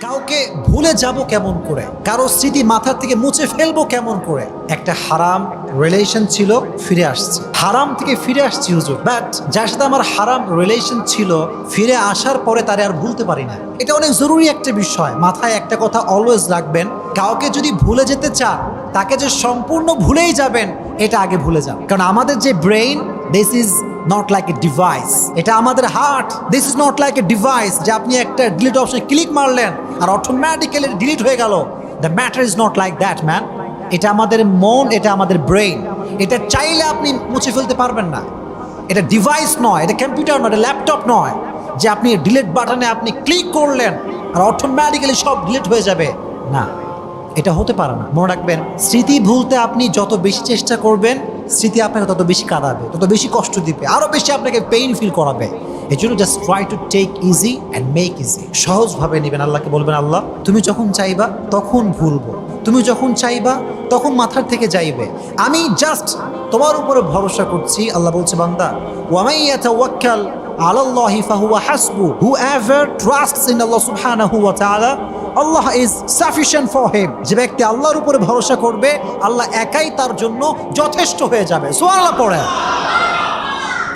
কাউকে ভুলে যাব কেমন করে, কারো স্মৃতি মাথা থেকে মুছে ফেলবো কেমন করে। একটা হারাম রিলেশন ছিল, ফিরে আসছে, হারাম থেকে ফিরে আসছি হুজুর, বাট যার সাথে আমার হারাম রিলেশন ছিল ফিরে আসার পরে তারে আর ভুলতে পারি না। এটা অনেক জরুরি একটা বিষয়, মাথায় একটা কথা অলওয়েজ রাখবেন, কাউকে যদি ভুলে যেতে চান তাকে যে সম্পূর্ণ ভুলেই যাবেন এটা আগে ভুলে যান। কারণ আমাদের যে brain, this is not like a device, এটা আমাদের heart, this is not like a device যে আপনি একটা ডিলিট অপশনে ক্লিক মারলেন আর অটোমেটিক্যালি ডিলিট হয়ে গেল। The matter is not like that man. এটা আমাদের মন, এটা আমাদের ব্রেইন, এটা চাইলে আপনি মুছে ফেলতে পারবেন না। এটা ডিভাইস নয়, এটা কম্পিউটার নয়, এটা ল্যাপটপ নয় যে আপনি ডিলিট বাটনে আপনি ক্লিক করলেন আর অটোমেটিক্যালি সব ডিলিট হয়ে যাবে, না, এটা হতে পারে না। মনে রাখবেন, স্মৃতি ভুলতে আপনি যত বেশি চেষ্টা করবেন স্মৃতি আপনাকে তত বেশি কাঁদাবে, তত বেশি কষ্ট দিবে, আরো বেশি আপনাকে পেইন ফিল করাবে। এই জন্য just try to take easy and make easy. সহজভাবে নেবেন, আল্লাহকে বলবেন আল্লাহ তুমি যখন চাইবা তখন ভুলবো, তুমি যখন চাইবা তখন মাথার থেকে যাইবে, আমি জাস্ট তোমার উপরে ভরসা করছি। আল্লাহ বলছে বান্দা ওয়ামাই ইয়াতাওয়াক্কাল আলাল্লাহি ফাহুয়া হাসবু, whoever trusts in Allah subhanahu wa ta'ala, Allah is sufficient for him। যে ব্যক্তি আল্লাহর উপরে ভরসা করবে আল্লাহ একাই তার জন্য যথেষ্ট হয়ে যাবে। সুবহানাল্লাহ পড়ে।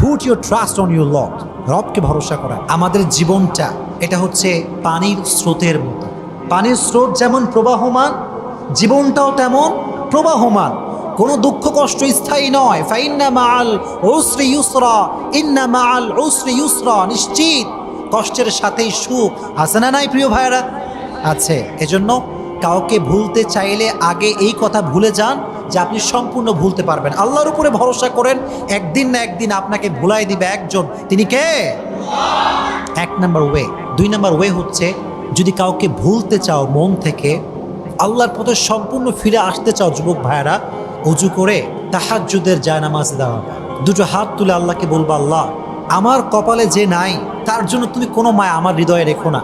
Put your trust on your Lord, রবকে ভরসা করা। আমাদের জীবনটা এটা হচ্ছে পানির স্রোতের মতো, পানির স্রোত যেমন প্রবাহমান জীবনটাও তেমন প্রবাহমান। কোনো দুঃখ কষ্ট স্থায়ী নয়। ফাইন্না মাআল উসরি ইউসরা, ইন্না মাআল উসরি ইউসরা, নিশ্চিত কষ্টের সাথেই সুখ আছে না নাই প্রিয় ভাইরা? আছে। এজন্য কাউকে ভুলতে চাইলে আগে এই কথা ভুলে যান যে আপনি সম্পূর্ণ ভুলতে পারবেন। আল্লাহর উপরে ভরসা করেন, একদিন না একদিন আপনাকে ভুলাই দিবে একজন, তিনি কে? এক নাম্বার ওয়ে। দুই নাম্বার ওয়ে হচ্ছে, যদি কাউকে ভুলতে চাও মন থেকে, আল্লাহর পথে সম্পূর্ণ ফিরে আসতে চাও যুবক ভাইয়েরা, অজু করে তাহাজ্জুদের জায়নামাজ দেওয়া, দুটো হাত তুলে আল্লাহকে বলবো আল্লাহ আমার কপালে যে নাই তার জন্য তুমি কোনো মায়া আমার হৃদয়ে রেখো না,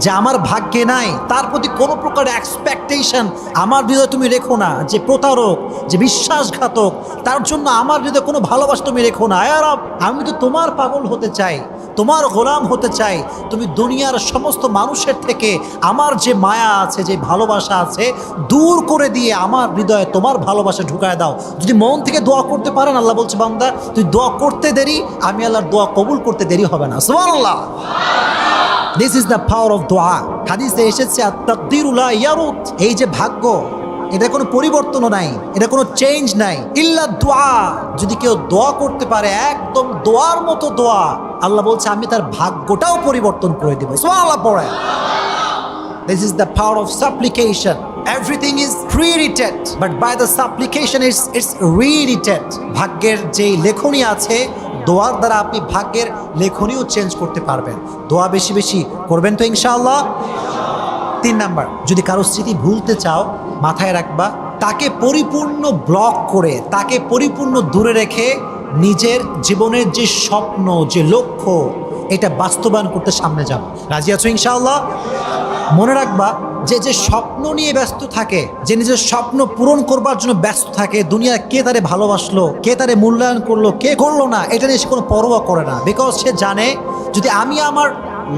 যে আমার ভাগ্যে নাই তার প্রতি কোনো প্রকার এক্সপেকটেশন আমার হৃদয়ে তুমি রেখো না, যে প্রতারক, যে বিশ্বাসঘাতক তার জন্য আমার হৃদয়ে কোনো ভালোবাসা তুমি রেখো না। আয় রব, আমি তো তোমার পাগল হতে চাই, তোমার গোলাম হতে চাই। তুমি দুনিয়ার সমস্ত মানুষের থেকে আমার যে মায়া আছে, যে ভালোবাসা আছে দূর করে দিয়ে আমার হৃদয়ে তোমার ভালোবাসা ঢুকায় দাও। যদি মন থেকে দোয়া করতে পারেন, আল্লাহ বলছে বান্দা তুই দোয়া করতে দেরি, আমি আল্লাহর দোয়া কবুল করতে দেরি হবে না। সুবহানাল্লাহ। This is the power of দোয়া। হাদিসে এসেছে আত-তাকদীরু লা ইয়ারুদ, এই যে ভাগ্য এটা কোনো পরিবর্তনও নাই, এটা কোনো চেঞ্জ নাই, ইল্লা দোয়া। যদি কেউ দোয়া করতে পারে একদম দোয়ার মতো দোয়া, আল্লাহ বলছে আমি তার ভাগ্যটাও পরিবর্তন করে দেব। সুবহানাল্লাহ পড়ে। This is the power of supplication. Everything is pre-written, but by the supplication it's rewritten. ভাগ্যের যে লেখনী আছে, দোয়ার দ্বারা আপনি ভাগ্যের লেখনীও চেঞ্জ করতে পারবেন। দোয়া বেশি বেশি করবেন তো ইনশাআল্লাহ। তিন নাম্বার, যদি কারো স্মৃতি ভুলতে চাও মাথায় রাখবা তাকে পরিপূর্ণ ব্লক করে, তাকে পরিপূর্ণ দূরে রেখে নিজের জীবনের যে স্বপ্ন, যে লক্ষ্য, এটা বাস্তবায়ন করতে সামনে যাব। রাজি আছো ইনশাআল্লাহ? মনে রাখবা যে যে স্বপ্ন নিয়ে ব্যস্ত থাকে, যে নিজের স্বপ্ন পূরণ করবার জন্য ব্যস্ত থাকে, দুনিয়া কে তারে ভালোবাসলো, কে তারে মূল্যায়ন করলো, কে করলো না, এটা নিয়ে সে কোনো পরোয়া করে না। বিকজ সে জানে যদি আমি আমার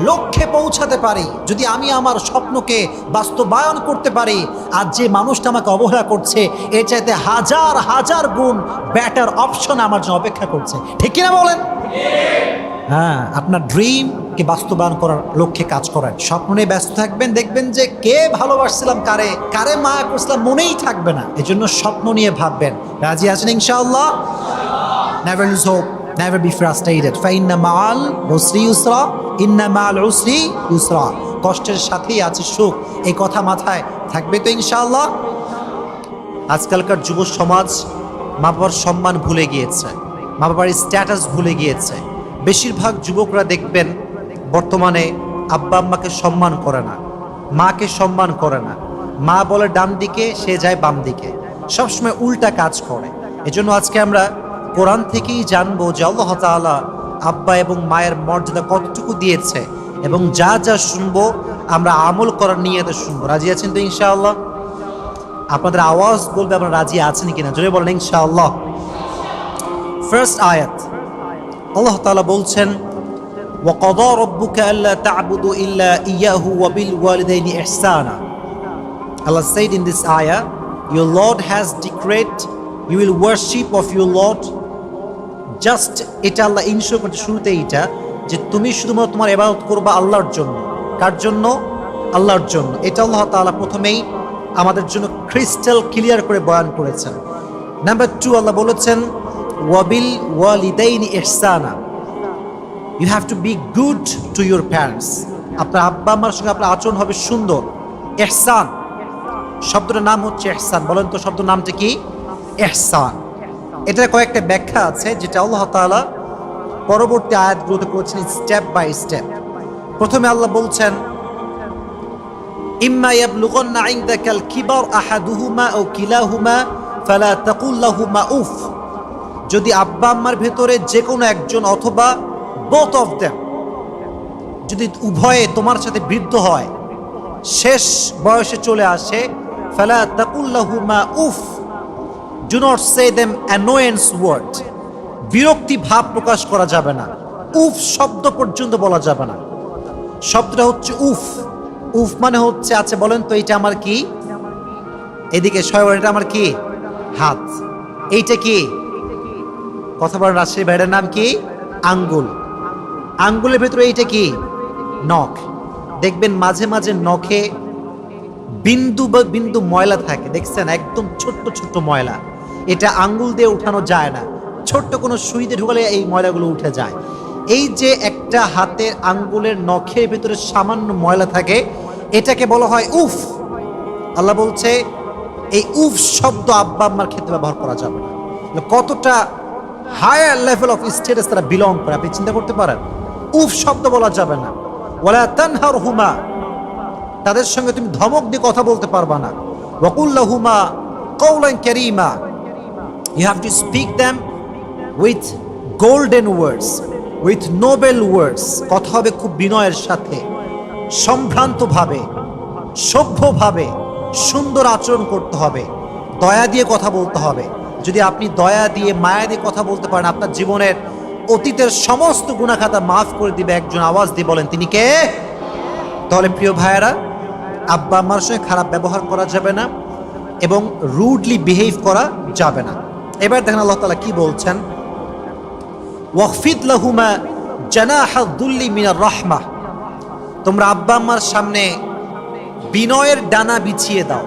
লক্ষ্যে পৌঁছাতে পারি, যদি আমি আমার স্বপ্নকে বাস্তবায়ন করতে পারি, আর যে মানুষটা আমাকে অবহেলা করছে এর চাইতে হাজার হাজার গুণ বেটার অপশন আমার জন্য অপেক্ষা করছে। ঠিক কিনা বলেন? হ্যাঁ, আপনার ড্রিমকে বাস্তবায়ন করার লক্ষ্যে কাজ করেন, স্বপ্ন নিয়ে ব্যস্ত থাকবেন, দেখবেন যে কে ভালোবাসছিলাম, কারে কারে মায়া করছিলাম মনেই থাকবে না। এজন্য স্বপ্ন নিয়ে ভাববেন। রাজি আছেন ইনশাআল্লাহ? Never lose hope, never be frustrated. ফাইন্না মাআল উসরি ইউসরা, ইন্না মাআল উসরি ইউসরা। কষ্টের সাথেই আছে সুখ, এই কথা মাথায় থাকবে তো ইনশাআল্লাহ। আজকালকার যুব সমাজ মা বাবার সম্মান ভুলে গিয়েছে, মা বাবার স্ট্যাটাস ভুলে গিয়েছে। বেশিরভাগ যুবকরা দেখবেন বর্তমানে আব্বা আম্মাকে সম্মান করে না, মাকে সম্মান করে না। মা বলে ডান দিকে, সে যায় বাম দিকে, সবসময় উল্টা কাজ করে। এজন্য আজকে আমরা কোরআন থেকেই জানবো যে আল্লাহ তাআলা আব্বা এবং মায়ের মর্যাদা কতটুকু দিয়েছে, এবং যা যা শুনবো আমরা আমল করার নিয়তে শুনবো। রাজি আছেন তো ইনশাআল্লাহ? আপনাদের আওয়াজ বলবে আপনারা রাজি আছেন কিনা, জোরে বলেন ইনশাআল্লাহ। ফার্স্ট আয়াত, আল্লাহ তাআলা বলছেন وَقَضَى رَبُّكَ أَلَّا تَعْبُدُوا إِلَّا إِيَّاهُ وَبِالْوَالِدَيْنِ إِحْسَانًا. Allah said in this ayah, your Lord has decreed you will worship of your Lord. Just এটা আল্লাহ ইনশোর করতে শুরুতে এইটা যে তুমি শুধুমাত্র তোমার ইবাদত করবা আল্লাহর জন্য। কার জন্য? আল্লাহর জন্য। এটা আল্লাহ তাআলা প্রথমেই আমাদের জন্য ক্রিস্টাল ক্লিয়ার করে বয়ান করেছেন। নাম্বার 2, আল্লাহ বলেছেন ওয়াবিল ওয়ালিদাইনি ইহসানা, you have to be good to your parents. আপনার আব্বা আম্মার সঙ্গে আপনার আচরণ হবে সুন্দর। ইহসান শব্দটার নাম হচ্ছে ইহসান। বলেন তো শব্দের নামটা কি? ইহসান। এটার কয়েকটা ব্যাখ্যা আছে যেটা আল্লাহ তাআলা পরবর্তী আয়াতগুলোতে করেছেন স্টেপ বাই স্টেপ। প্রথমে আল্লাহ বলছেন ইম্মা ইয়াবলুগান্না ইনদাকাল কিবার আহাদুহুমা আও কিলাহুমা ফালা তাকুল লাহুমা উফ। যদি আব্বা আম্মার ভেতরে যে কোনো একজন অথবা বোথ অফ দেম যদি উভয়ে তোমার সাথে বৃদ্ধ হয়, শেষ বয়সে চলে আসে, ফালা তাকুল লাহুমা উফ, do not say them annoyance word. বিরক্তি ভাব প্রকাশ করা যাবে না, উফ শব্দ পর্যন্ত বলা যাবে না। শব্দটা হচ্ছে উফ। উফ মানে হচ্ছে আচ্ছা বলেন তো এটা আমার কি? এদিকে সবাই এটা আমার কি? হাত। এইটা কি? কথা বলেন রাজশাহী ভাইয়ের নাম কি? আঙ্গুল। আঙ্গুলের ভেতরে এইটা কি? নখ। দেখবেন মাঝে মাঝে নখে বিন্দু বা বিন্দু ময়লা থাকে, দেখছেন? একদম ছোট্ট ছোট্ট ময়লা। এটা আঙ্গুল দিয়ে উঠানো যায় না, ছোট্ট কোনো সুই দিয়ে ঢুকালে এই ময়লাগুলো উঠে যায়। এই যে একটা হাতের আঙ্গুলের নখের ভিতরে সামান্য ময়লা থাকে, এটাকে বলা হয় উফ। আল্লাহ বলছে এই উফ শব্দ আব্বা আম্মার ক্ষেত্রে ব্যবহার করা যাবে না। কতটা হায়ার লেভেল অফ স্ট্যাটাস তারা বিলং করে আপনি চিন্তা করতে পারেন। উফ শব্দ বলা যাবে না। ওয়ালা তানহারহুমা, তাদের সঙ্গে তুমি ধমক দিয়ে কথা বলতে পারবা না। ওয়াকুল লাহুমা কওলান কারীমা, you have to speak them with golden words, with noble words. কথা হবে খুব বিনয়ের সাথে, সম্ভ্রান্তভাবে, সভ্যভাবে, সুন্দর আচরণ করতে হবে, দয়া দিয়ে কথা বলতে হবে। যদি আপনি দয়া দিয়ে মায়া দিয়ে কথা বলতে পারেন, আপনার জীবনের অতীতের সমস্ত গুনাহ খাতা মাফ করে দিবে একজন। আওয়াজ দিয়ে বলেন তিনি কে? তাহলে প্রিয় ভাইয়েরা, আব্বা আম্মার সঙ্গে খারাপ ব্যবহার করা যাবে না এবং রুডলি বিহেভ করা যাবে না। এবার দেখেন আল্লাহ তাআলা কি বলছেন, ওয়াখফিদ লাহুমা জানাহা যুল্লি মিনার রাহমাহ, তোমরা আব্বা আম্মার সামনে বিনয়ের ডানা বিছিয়ে দাও।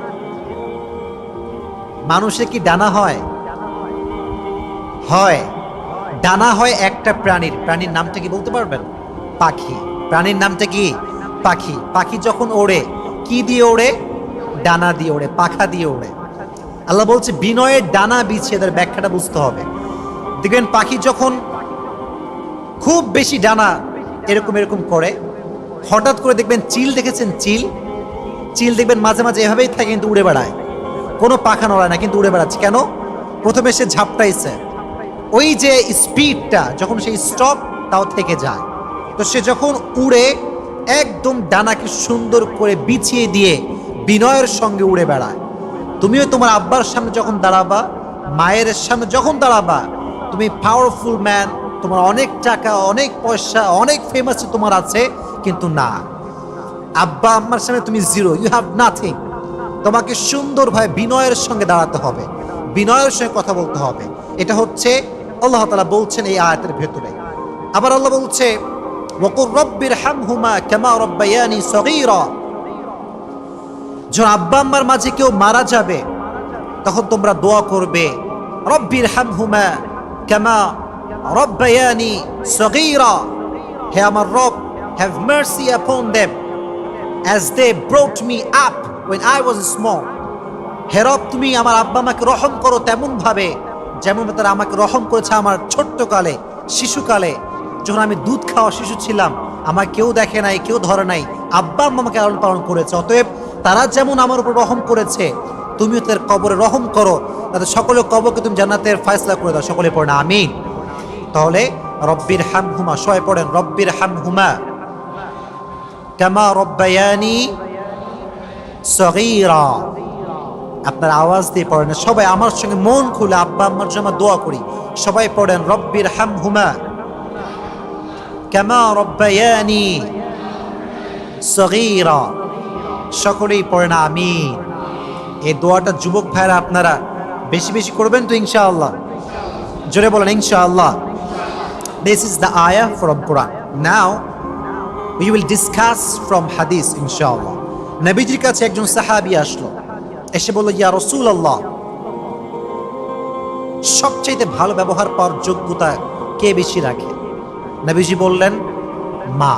মানুষে কি ডানা হয়? হয়। ডানা হয় একটা প্রাণীর। প্রাণীর নামটা কি বলতে পারবেন? পাখি। প্রাণীর নামটা কি? পাখি। পাখি যখন ওড়ে কি দিয়ে ওড়ে? ডানা দিয়ে ওড়ে, পাখা দিয়ে ওড়ে। আল্লাহ বলছে বিনয়ের ডানা বিছিয়ে, তার ব্যাখ্যাটা বুঝতে হবে। দেখবেন পাখি যখন খুব বেশি ডানা এরকম এরকম করে, হঠাৎ করে দেখবেন চিল, দেখেছেন চিল? চিল দেখবেন মাঝে মাঝে এভাবেই থাকে কিন্তু উড়ে বেড়ায়, কোনো পাখা নড়ায় না কিন্তু উড়ে বেড়াচ্ছে। কেন? প্রথমে সে ঝাপটাইছে, ওই যে স্পিডটা যখন সেই স্টপ তাও থেকে যায়, তো সে যখন উড়ে একদম ডানাকে সুন্দর করে বিছিয়ে দিয়ে বিনয়ের সঙ্গে উড়ে বেড়ায়। তুমিও তোমার আব্বার সামনে যখন দাঁড়াবা, মায়ের সামনে যখন দাঁড়াবা, তুমি পাওয়ারফুল ম্যান, তোমার অনেক টাকা, অনেক পয়সা, অনেক ফেমাস তোমার আছে, কিন্তু না, আব্বা আম্মার সামনে তুমি জিরো, ইউ হ্যাভ নাথিং। তোমাকে সুন্দরভাবে বিনয়ের সঙ্গে দাঁড়াতে হবে, বিনয়ের সঙ্গে কথা বলতে হবে। এটা হচ্ছে আল্লাহ তাআলা বলছেন এই আয়াতের ভেতরে। আবার আল্লাহ বলছে ওয়াকুর রব্বির হামহুমা কামা রাব্বায়ানি সগীরা, যখন আব্বা আম্মার মাঝে কেউ মারা যাবে তখন তোমরা দোয়া করবে রব্বির হামহুমা কামা রাব্বায়ানি সগীরা, হে আমার রব, have mercy upon them as they brought me up when I was small. হে রব, তুমি আমার আব্বা আমাকে রহম করো তেমন ভাবে যেমন তারা আমাকে রহম করেছে আমার ছোট্টকালে, শিশুকালে, যখন আমি দুধ খাওয়া শিশু ছিলাম, আমার কেউ দেখে নাই, কেউ ধরে নাই, আব্বা আম্মা আমাকে লালন পালন করেছে। অতএব তারা যেমন আমার উপর রহম করেছে, তুমিও তাদের কবরে রহম করো, তাদের সকলের কবরকে তুমি জান্নাতের ফয়সালা করে দাও। সকলে পড়েন আমিন। তাহলে রব্বির হামহুমা, সবাই পড়েন রব্বির হামহুমা কামা রাব্বায়ানি সগীরা। আপনার আওয়াজ দিয়ে পড়েন, সবাই আমার সঙ্গে মন খুলে আব্বা আম্মার জন্য দোয়া করি। সবাই পড়েন রব্বির হামহুমা কামা রাব্বায়ানি সগীরা। সকলেই পড়েন আমিন। এই দোয়াটা যুবক ভাইরা আপনারা বেশি বেশি করবেন তো ইনশাআল্লাহ। জোরে বলেন ইনশাআল্লাহ। This is the ayah from Quran. Now we will discuss from hadith ইনশাআল্লাহ। নবীজির কাছে একজন সাহাবী আসলো, এসে বলল, ইয়া রাসূলুল্লাহ, সবচেয়ে ভালো ব্যবহার পাওয়ার যোগ্যতা কে বেশি রাখে? নবীজি বললেন মা।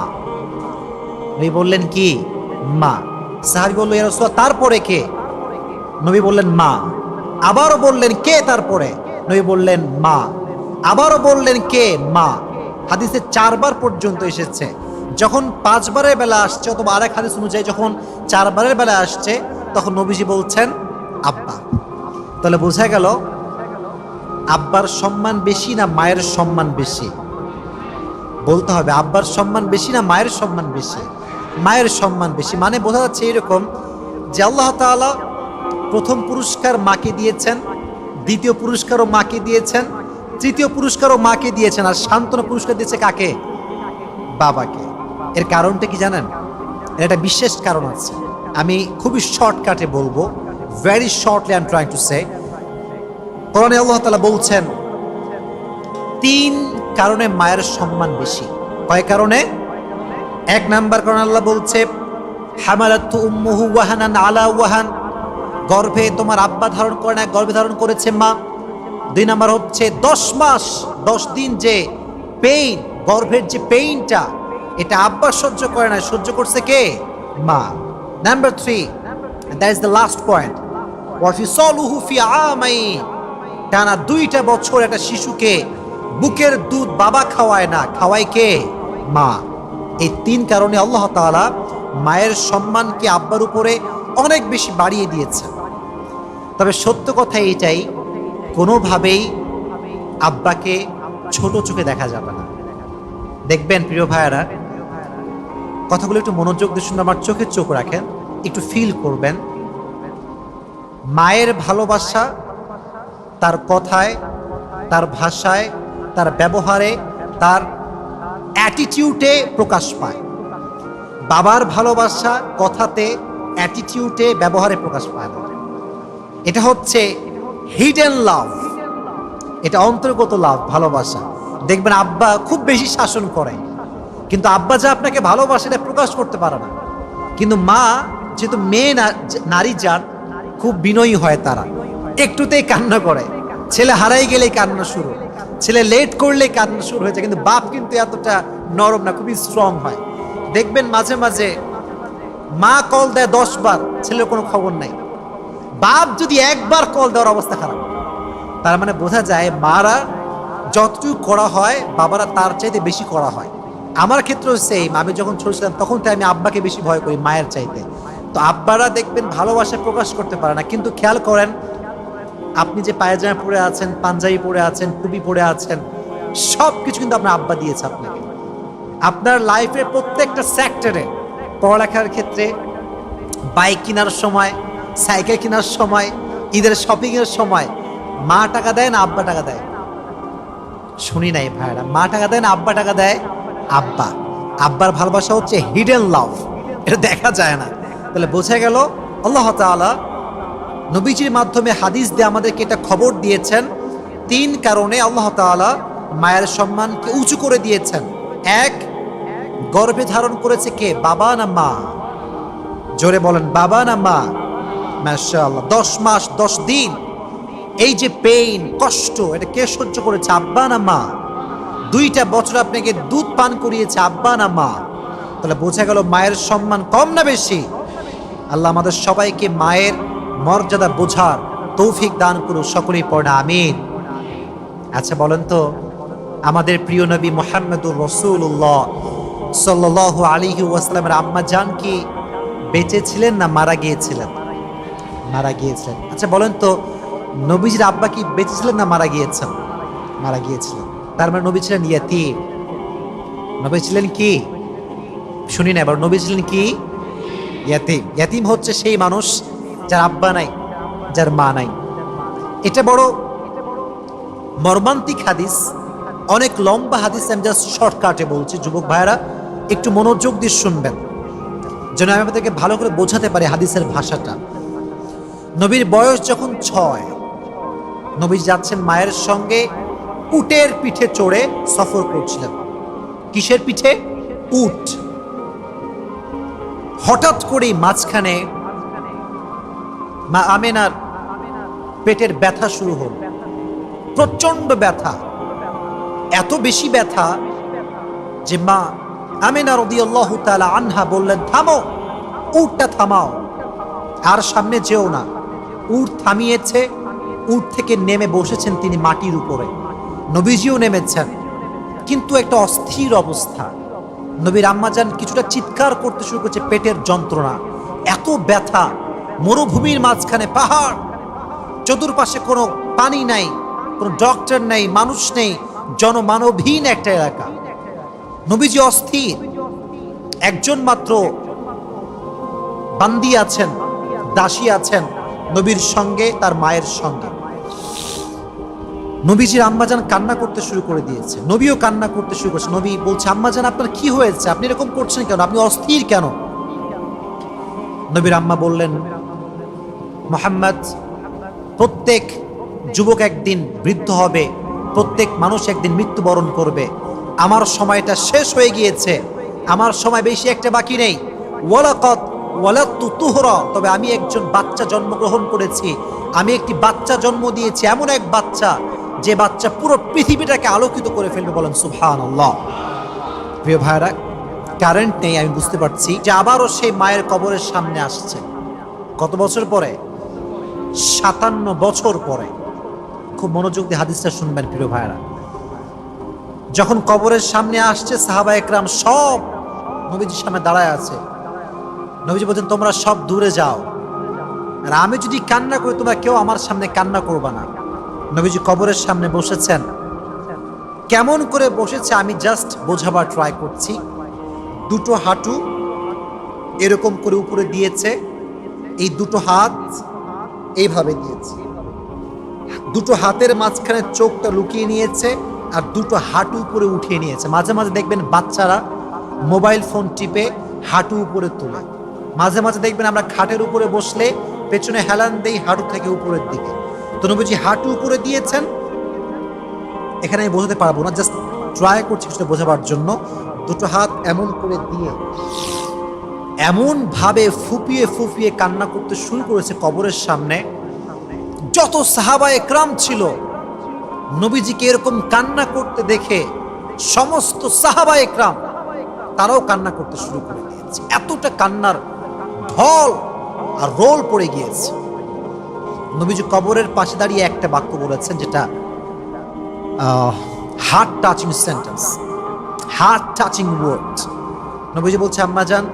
নবী বললেন কি? মা। সাহাবী বলল, ইয়া রাসূলুল্লাহ, তারপরে কে? নবী বললেন মা। আবারও বললেন কে তারপরে? নবী বললেন মা। আবারও বললেন কে? মা। হাদিসে 4 বার পর্যন্ত এসেছে। যখন 5 বারের বেলা আসছে, অথবা আরেক হাদিস অনুযায়ী যখন 4 বারের বেলা আসছে, তখন নবীজি বলছেন আব্বা। তাহলে বোঝা গেল আব্বার সম্মান বেশি না মায়ের সম্মান বেশি? বলতে হবে আব্বার সম্মান বেশি না মায়ের সম্মান বেশি? মায়ের সম্মান বেশি। মানে বোঝা যাচ্ছে এরকম যে আল্লাহ তাআলা প্রথম পুরস্কার মাকে দিয়েছেন, দ্বিতীয় পুরস্কারও মাকে দিয়েছেন, তৃতীয় পুরস্কারও মাকে দিয়েছেন, আর সান্ত্বনা পুরস্কার দিয়েছে কাকে? বাবাকে। এর কারণটা কি জানেন? এর একটা বিশেষ কারণ আছে, আমি খুবই শর্টকাটে বলবো, very shortly I am trying to say. কোরআনে আল্লাহ তাআলা বলছেন 3 কারণে মায়ের সম্মান বেশি। কয় কারণে? 1 নাম্বার কারণ আল্লাহ বলছে হামালাতু উম্মুহু ওয়াহানান আলা ওয়াহান, গর্ভে তোমার আব্বা ধারণ করে না, গর্ভে ধারণ করেছে মা। 2 নাম্বার হচ্ছে 10 মাস 10 দিন যে পেইন, গর্ভের যে পেইনটা, এটা আব্বা সহ্য করে না, সহ্য করছে কে? মা। Number 3, that is the last point, ওয়া ফিসালুহু ফি আমাইন, টানা 2টা বছর একটা শিশুকে বুকের দুধ বাবা খাওয়ায় না, খাওয়ায় কে? মা। এই 3 কারণে আল্লাহ তাআলা মায়ের সম্মানকে আব্বার উপরে অনেক বেশি বাড়িয়ে দিয়েছে। তবে সত্য কথা এটাই, কোনোভাবেই আব্বাকে ছোট চোখে দেখা যাবে না। দেখবেন প্রিয় ভাইয়েরা, কথাগুলো একটু মনোযোগ দিয়ে শুনে আমার চোখে চোখ রাখেন, একটু ফিল করবেন। মায়ের ভালোবাসা তার কথায়, তার ভাষায়, তার ব্যবহারে, তার অ্যাটিটিউডে প্রকাশ পায়। বাবার ভালোবাসা কথাতে, অ্যাটিটিউডে, ব্যবহারে প্রকাশ পায় না। এটা হচ্ছে হিডেন লাভ, এটা অন্তর্গত লাভ, ভালোবাসা। দেখবেন আব্বা খুব বেশি শাসন করে, কিন্তু আব্বা যা আপনাকে ভালোবাসে এটা প্রকাশ করতে পারে না। কিন্তু মা যেহেতু মেয়ে নারী জাত, খুব বিনয়ী হয়, তারা একটুতেই কান্না করে, ছেলে হারাই গেলেই কান্না শুরু, ছেলে লেট করলেই কান্না শুরু হয়েছে। কিন্তু বাপ কিন্তু এতটা নরম না, খুবই স্ট্রং হয়। দেখবেন মাঝে মাঝে মা কল দেয় 10 বার, ছেলের কোনো খবর নাই। বাপ যদি 1 বার কল দেওয়ার অবস্থা খারাপ। তার মানে বোঝা যায় মারা যতটুকু করা হয় বাবারা তার চাইতে বেশি করা হয়। আমার ক্ষেত্রেও সেম, আমি যখন ছোট ছিলাম তখন তো আমি আব্বাকে বেশি ভয় করি মায়ের চাইতে। তো আব্বারা দেখবেন ভালোবাসা প্রকাশ করতে পারে না, কিন্তু খেয়াল করেন আপনি যে পায়জামা পরে আছেন, পাঞ্জাবি পরে আছেন, টুপি পরে আছেন, সব কিছু কিন্তু আপনার আব্বা দিয়েছে আপনাকে। আপনার লাইফের প্রত্যেকটা সেক্টরে, পড়ালেখার ক্ষেত্রে, বাইক কেনার সময়, সাইকেল কেনার সময়, ঈদের শপিংয়ের সময়, মা টাকা দেয় না আব্বা টাকা দেয়? শুনি নাই ভাইরা, মা টাকা দেয় না আব্বা টাকা দেয়? আব্বা। আব্বার ভালোবাসা হচ্ছে হিডেন লাভ, এটা দেখা যায় না। তাহলে বোঝা গেল আল্লাহ তাআলা নবীজির মাধ্যমে হাদিস দিয়ে আমাদেরকে এটা খবর দিয়েছেন 3 কারণে আল্লাহ তাআলা মায়ের সম্মানকে উঁচু করে দিয়েছেন। 1, গর্ভে ধারণ করেছে কে? বাবা না মা? জোরে বলেন, বাবা না মা? মাশাআল্লাহ। 10 মাস 10 দিন এই যে পেইন, কষ্ট, এটা কে সহ্য করেছে? আব্বা না মা? 2টা বছর আপনাকে দুধ পান করিয়েছে, আব্বা না মা? তাহলে বোঝা গেল মায়ের সম্মান কম না বেশি? আল্লাহ আমাদের সবাইকে মায়ের মর্যাদা বোঝার তৌফিক দান করুন, সকলেই পড়ে আমিন। আচ্ছা বলেন তো, আমাদের প্রিয় নবী মুহাম্মদুর রাসূলুল্লাহ সাল্লাল্লাহু আলাইহি ওয়াসাল্লামের আম্মা জান কি বেঁচে ছিলেন না মারা গিয়েছিলেন? মারা গিয়েছিলেন। আচ্ছা বলেন তো, নবীজির আব্বা কি বেঁচে ছিলেন না মারা গিয়েছেন? মারা গিয়েছিলেন। তার মানে নবী ছিলেন ইয়াতীম। নবী ছিলেন কি? শুনি না এবার, নবী ছিলেন কি? ইয়াতীম। ইয়াতীম হচ্ছে সেই মানুষ যার আব্বা নাই, যার মা নাই। এটা বড় মর্মান্তিক হাদিস। অনেক লম্বা হাদিস, আমি জাস্ট শর্টকাটে বলছি, যুবক ভাইরা একটু মনোযোগ দিয়ে শুনবেন যেন আমি আপনাদেরকে ভালো করে বোঝাতে পারি হাদিসের ভাষাটা। নবীর বয়স যখন 6, নবী যাচ্ছেন মায়ের সঙ্গে, উটের পিঠে চড়ে সফর করছিলেন। কিসের পিঠে? উট। হঠাৎ করেই মাঝখানে মা আমেনার পেটের ব্যথা শুরু হল, প্রচন্ড ব্যথা, এত বেশি ব্যথা যে মা আমেনা রাদিয়াল্লাহু তাআলা আনহা বললেন, থামো, উটটা থামাও, আর সামনে যেও না। উট থামিয়েছে, উট থেকে নেমে বসেছেন তিনি মাটির উপরে, নবীজিও নেমেছেন, কিন্তু একটা অস্থির অবস্থা। নবীর আম্মাজান কিছুটা চিৎকার করতে শুরু করছে, পেটের যন্ত্রণা, এত ব্যথা, মরুভূমির মাঝখানে পাহাড়, চতুর্পাশে কোনো পানি নাই, কোনো ডক্টর নেই, মানুষ নেই, জনমানবহীন একটা এলাকা। নবীজি অস্থির, একজন মাত্র বান্দি আছেন, দাসী আছেন নবীর সঙ্গে, তার মায়ের সঙ্গে। নবীজির আম্মাজান কান্না করতে শুরু করে দিয়েছে, নবীও কান্না করতে শুরু করছে। নবী বলছে, আম্মাজান আপনার কি হয়েছে, আপনি এরকম করছেন কেন, আপনি অস্থির কেন? নবীর আম্মা বললেন, মুহাম্মদ, প্রত্যেক যুবক একদিন বৃদ্ধ হবে, প্রত্যেক মানুষ একদিন মৃত্যুবরণ করবে, আমার সময়টা শেষ হয়ে গিয়েছে, আমার সময় বেশি একটা বাকি নেই। ওয়ালাকাদ ওয়ালাদতু তুহরা, তবে আমি একজন বাচ্চা জন্মগ্রহণ করেছি, আমি একটি বাচ্চা জন্ম দিয়েছি, এমন এক বাচ্চা যে বাচ্চা পুরো পৃথিবীটাকে আলোকিত করে ফেলবে। বলেন সুবহানাল্লাহ। প্রিয় ভাইরা, কারেন্ট নেই, আমি বুঝতে পারছি যে আবারও সেই মায়ের কবরের সামনে আসছে। কত বছর পরে? 57 বছর পরে। খুব মনোযোগ দিয়ে হাদিসটা শুনবেন প্রিয় ভাইরা। যখন কবরের সামনে আসছে, সাহাবা একরাম সব নবীজির সামনে দাঁড়ায় আছে। নবীজি বলছেন, তোমরা সব দূরে যাও, আর আমি যদি কান্না করি তোমরা কেউ আমার সামনে কান্না করবা না। নবীজি কবরের সামনে বসেছেন, কেমন করে বসেছে আমি জাস্ট বোঝাবার ট্রাই করছি। দুটো হাঁটু এরকম করে উপরে দিয়েছে, এই দুটো হাত এইভাবে দিয়েছে, দুটো হাতের মাঝখানে চোখটা লুকিয়ে নিয়েছে, আর দুটো হাঁটু উপরে উঠিয়ে নিয়েছে। মাঝে মাঝে দেখবেন বাচ্চারা মোবাইল ফোন টিপে হাঁটু উপরে তোলে, মাঝে মাঝে দেখবেন আমরা খাটের উপরে বসলে পেছনে হেলান দেই হাঁটু থেকে উপরের দিকে। তো নবীজি হাঁটু উপরে দিয়েছেন, এখানে আমি বোঝাতে পারবো না, জাস্ট ট্রাই করছি সেটা বোঝাবার জন্য। দুটো হাত এমন করে দিয়ে এমন ভাবে ফুপিয়ে ফুপিয়ে কান্না করতে শুরু করেছে কবরের সামনে। যত সাহাবা একরাম ছিল নবীজিকে এরকম কান্না করতে দেখে সমস্ত সাহাবা একরাম তারাও কান্না করতে শুরু করে দিয়েছে। এতটা কান্নার ঢল আর রোল পড়ে গিয়েছে। নবীজি কবরের পাশে দাঁড়িয়ে একটা বাক্য বলেছেন, যেটা heart touching sentence, heart touching word. নবীজি বলছে, আম্মাজান,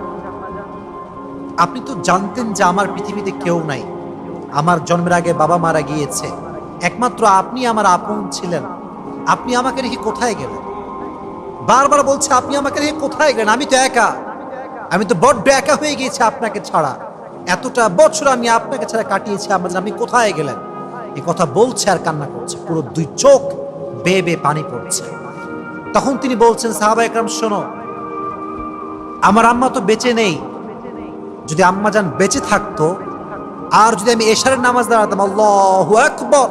আপনি তো জানতেন যে আমার পৃথিবীতে কেউ নাই, আমার জন্মের আগে বাবা মারা গিয়েছে, একমাত্র আপনি আমার আপন ছিলেন, আপনি আমাকে রেখে কোথায় গেলেন? বারবার বলছে, আপনি আমাকে রেখে কোথায় গেলেন? আমি তো একা, আমি তো বড্ড একা হয়ে গিয়েছি আপনাকে ছাড়া, এতটা বছর আমি আপনাকে ছাড়া কাটিয়েছি, আপনি কোথায় গেলেন? এই কথা বলছে আর কান্না করছে, পুরো দুই চোখ বেয়ে বেয়ে পানি পড়ছে। তখন তিনি বলছেন, সাহাবা একরাম শোনো, আমার আম্মা তো বেঁচে নেই, যদি আম্মা জান বেঁচে থাকতো, আর যদি আমি এশারের নামাজ দাঁড়াতাম আল্লাহু আকবার,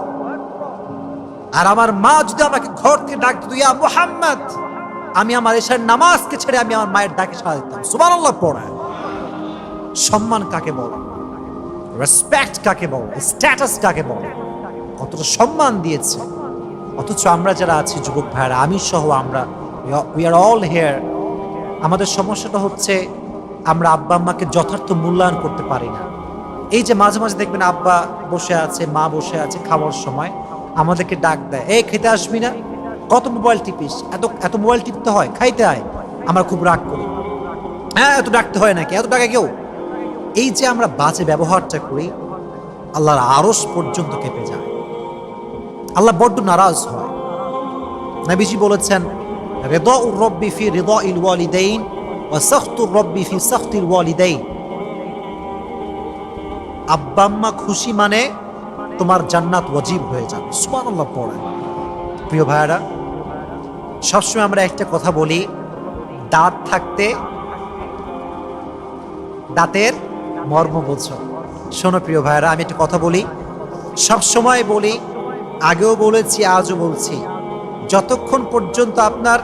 আর আমার মা যদি আমাকে ঘর থেকে ডাক দিত, ইয়া মুহাম্মদ, আমি আমার এশারের নামাজকে ছেড়ে আমি আমার মায়ের ডাকে সাড়া দিতাম। সুবহানাল্লাহ পড়া। সম্মান কাকে বলে, রেসপেক্ট কাকে বলে, স্ট্যাটাস কাকে বলে, কতটা সম্মান দিয়েছে। অথচ আমরা যারা আছি যুবক ভাইরা, আমি সহ আমরা, উই আর অল হিয়ার, আমাদের সমস্যাটা হচ্ছে আমরা আব্বা আম্মাকে যথার্থ মূল্যায়ন করতে পারি না। এই যে মাঝে মাঝে দেখবেন আব্বা বসে আছে, মা বসে আছে, খাওয়ার সময় আমাদেরকে ডাক দেয়, এই খেতে আসবি না, কত মোবাইল টিপিস, এত এত মোবাইল টিপতে হয়, খাইতে হয়। আমরা খুব রাগ করি, হ্যাঁ এত ডাকতে হয় নাকি, এত ডাকে কেউ? এই যে আমরা বাজে ব্যবহারটা করি, আল্লাহর আরশ পর্যন্ত কেঁপে যায়, আল্লাহ বড্ড নারাজ হয়। নবীজি বলেছেন, রিদাউর রব্বি ফি রিদাইল ওয়ালিদাইন ওয়া সাখতুর রব্বি ফি সাখতিল ওয়ালিদাইন। আব্বা আম্মা খুশি মানে তোমার জান্নাত ওয়াজিব হয়ে যাবে। সুবহানাল্লাহ পড়েন। প্রিয় ভাইরা, সবসময় আমরা একটা কথা বলি, দাঁত থাকতে দাঁতের মর্ম বোঝো। শোনো প্রিয় ভাইরা, আমি একটা কথা বলি, সবসময় বলি, আগেও বলেছি, আজও বলছি, যতক্ষণ পর্যন্ত আপনার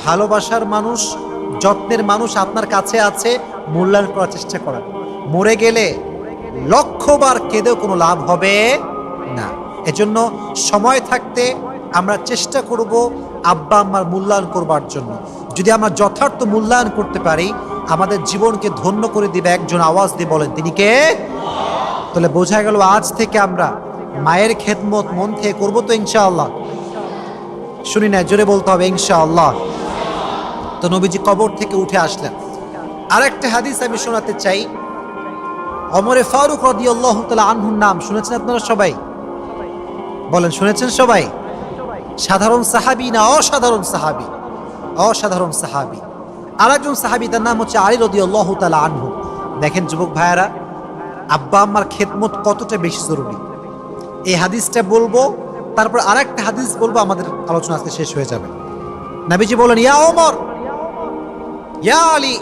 ভালোবাসার মানুষ, যত্নের মানুষ আপনার কাছে আছে, মূল্যায়ন করার চেষ্টা করেন। মরে গেলে লক্ষবার কেঁদেও কোনো লাভ হবে না। এজন্য সময় থাকতে আমরা চেষ্টা করব আব্বা আম্মার মূল্যায়ন করবার জন্য। যদি আমরা যথার্থ মূল্যায়ন করতে পারি, আমাদের জীবনকে ধন্য করে দিবে একজন। আওয়াজ দিয়ে বলেন, তিনি কে? তাহলে বোঝা গেল আজ থেকে আমরা মায়ের খেদমত মন থেকে করবো তো ইনশাআল্লাহ। শুনি না, জোরে বলতে হবে ইনশাআল্লাহ। তো নবীজি কবর থেকে উঠে আসলেন। আরেকটা হাদিস আমি শোনাতে চাই। ওমরে ফারুক রাদিয়াল্লাহু তাআলা আনহুর নাম শুনেছেন আপনারা সবাই? বলেন, শুনেছেন সবাই? সাধারণ সাহাবী না অসাধারণ সাহাবী? অসাধারণ সাহাবী। আরেকজন সাহাবী, তার নাম হচ্ছে আলী রাদিয়াল্লাহু তাআলা আনহু। দেখেন যুবক ভাইয়েরা, আব্বা আম্মার খেদমত কতটা বেশি জরুরি। এই হাদিসটা বলবো, তারপর আরেকটা হাদিস বলবো, আমাদের আলোচনা আজকে শেষ হয়ে যাবে। নবীজি বলেন, ইয়া ওমর, ইয়া আলী,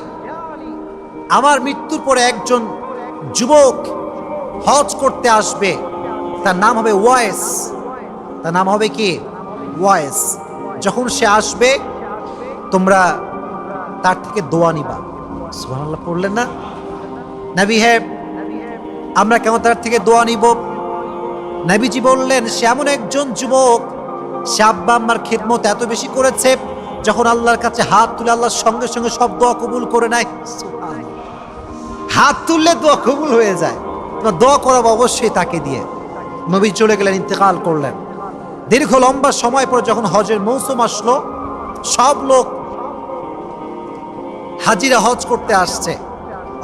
আমার মৃত্যুর পরে একজন যুবক হজ করতে আসবে, তার নাম হবে ওয়াইস। তার নাম হবে কি? ওয়াইস। যখন সে আসবে, তোমরা তার থেকে দোয়া নিবা। সুবহানাল্লাহ পড়লেন না? নবী হে, আমরা কেমন তার থেকে দোয়া নিব? নবীজি বললেন, সে এমন একজন যুবক, সে আব্বা আম্মার খেদমত এত বেশি করেছে, যখন আল্লাহর কাছে হাত তুলে আল্লাহর সঙ্গে সঙ্গে সব দোয়া কবুল করে নেয়। হাত তুললে দোয়া কবুল হয়ে যায়। তোমার দোয়া করাবো অবশ্যই তাকে দিয়ে। নবী চলে গেলেন, ইন্তেকাল করলেন। দীর্ঘ লম্বা সময় পর যখন হজের মৌসুম আসলো, সব লোক হাজিরা হজ করতে আসছে।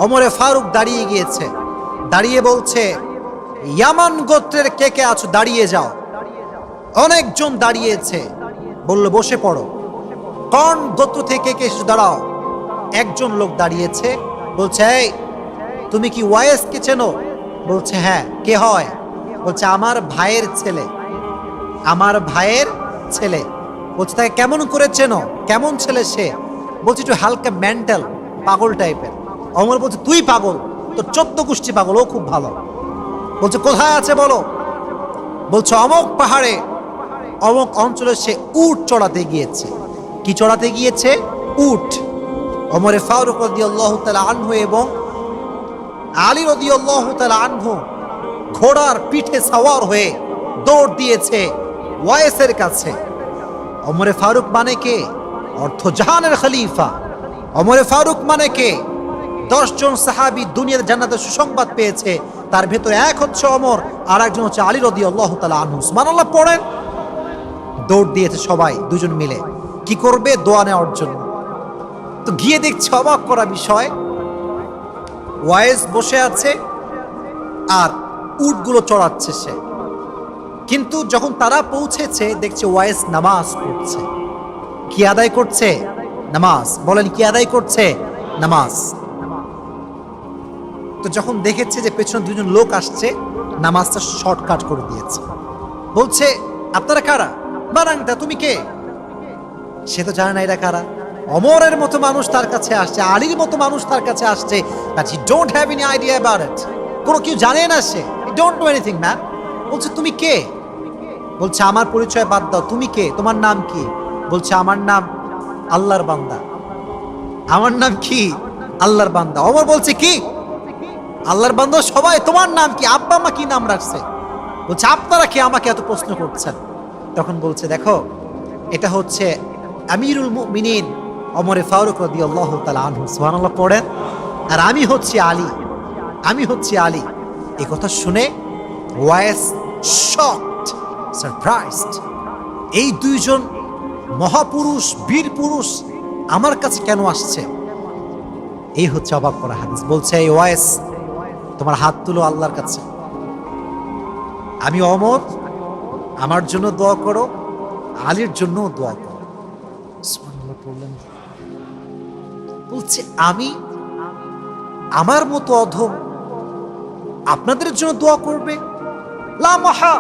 ওমরে ফারুক দাঁড়িয়ে গিয়েছে, দাঁড়িয়ে বলছে, ইয়ামান গোত্রের কে কে আছো দাঁড়িয়ে যাও। অনেকজন দাঁড়িয়েছে। বলল, বসে পড়ো। কোন গোত্র থেকে কে এসেছো দাঁড়াও। একজন লোক দাঁড়িয়েছে, বলছে, এই তুমি কি ওয়াইসকে চেনো? বলছে, হ্যাঁ। কে হয়? বলছে, আমার ভাইয়ের ছেলে। আমার ভাইয়ের ছেলে। বলছে, তাকে কেমন করে চেনো? কেমন ছেলে সে? বলছে, একটু হালকা মেন্টাল, পাগল টাইপের। অমর বলছে, তুই পাগল, তোর 14 গোষ্ঠী পাগল, ও খুব ভালো। বলছে, কোথায় আছে বলো। বলছে, অমক পাহাড়ে অমক অঞ্চলে সে উট চড়াতে গিয়েছে। কি চড়াতে গিয়েছে? উট। ওমরে ফারুক রাদিয়াল্লাহু তাআলা আনহু এবং আলী রাদিয়াল্লাহু তাআলা আনহু ঘোড়ার পিঠে সাওয়ার হয়ে দৌড় দিয়েছে ওয়াইসের কাছে। ওমরে ফারুক মানে কে? অর্থ জাহানের খলিফা। ওমরে ফারুক মানে কে? 10 জন সাহাবী দুনিয়ার জান্নাতের সুসংবাদ পেয়েছে, তার ভেতরে এক হচ্ছে ওমর, আর একজন হচ্ছে আলী রাদিয়াল্লাহু তাআলা আনহু। সুবহানাল্লাহ পড়েন। দৌড় দিয়েছে সবাই দুজন মিলে। কি করবে? দোয়া নেওয়ার জন্য। তো গিয়ে দেখছে, অবাক করা বিষয়, ওয়াইস বসে আছে আর উটগুলো চড়াচ্ছে সে। কিন্তু যখন তারা পৌঁছেছে, দেখছে ওয়াইস নামাজ পড়ছে। কি আদায় করছে? নামাজ। বলেন, কি আদায় করছে? নামাজ। তো যখন দেখেছে যে পেছনে 2 জন লোক আসছে, নামাজটা শর্টকাট করে দিয়েছে। বলছে, আপনারা কারা? বারাংটা, তুমি কে? সে তো জানে না এরা কারা। ওমরের মতো মানুষ তার কাছে আসছে, আলীর মতো মানুষ তার কাছে আসছে, but he don't have any idea about it. কোনো কিছু জানে না সে, he don't know anything man. বলছে, তুমি কে? বলছে, আমার পরিচয় বাদ দাও, তুমি কে? তোমার নাম কি? বলছে, আমার নাম আল্লাহর বান্দা। আমার নাম কি? আল্লাহর বান্দা। ওমর বলছে, কি আল্লাহর বান্দা? সবাই, তোমার নাম কি? আব্বা মা কি নাম রাখছে? বলছে, আপনারা কি আমাকে এত প্রশ্ন করছেন? তখন বলছে, দেখো, এটা হচ্ছে আমিরুল মুমিনিন ওমরে ফারুক রাদিয়াল্লাহু তাআলা আনহু। সুবহানাল্লাহ পড়েন। আর আমি হচ্ছি আলী, আমি হচ্ছি আলী। এই কথা শুনে ওয়াইস শকড, সারপ্রাইজড। এই 2 জন মহাপুরুষ, বীর পুরুষ আমার কাছে কেন আসছে? এই হচ্ছে অবাক করা হাদিস। বলছে, এই ওয়াইস, তোমার হাত তুলো আল্লাহর কাছে। আমি ওমর, আমার জন্য দোয়া করো, আলীর জন্য দোয়া করো। সুবহানাল্লাহ বললেন। বলছে, আমি আমার মতো অধম আপনাদের জন্য দোয়া করবে? লা মাহা,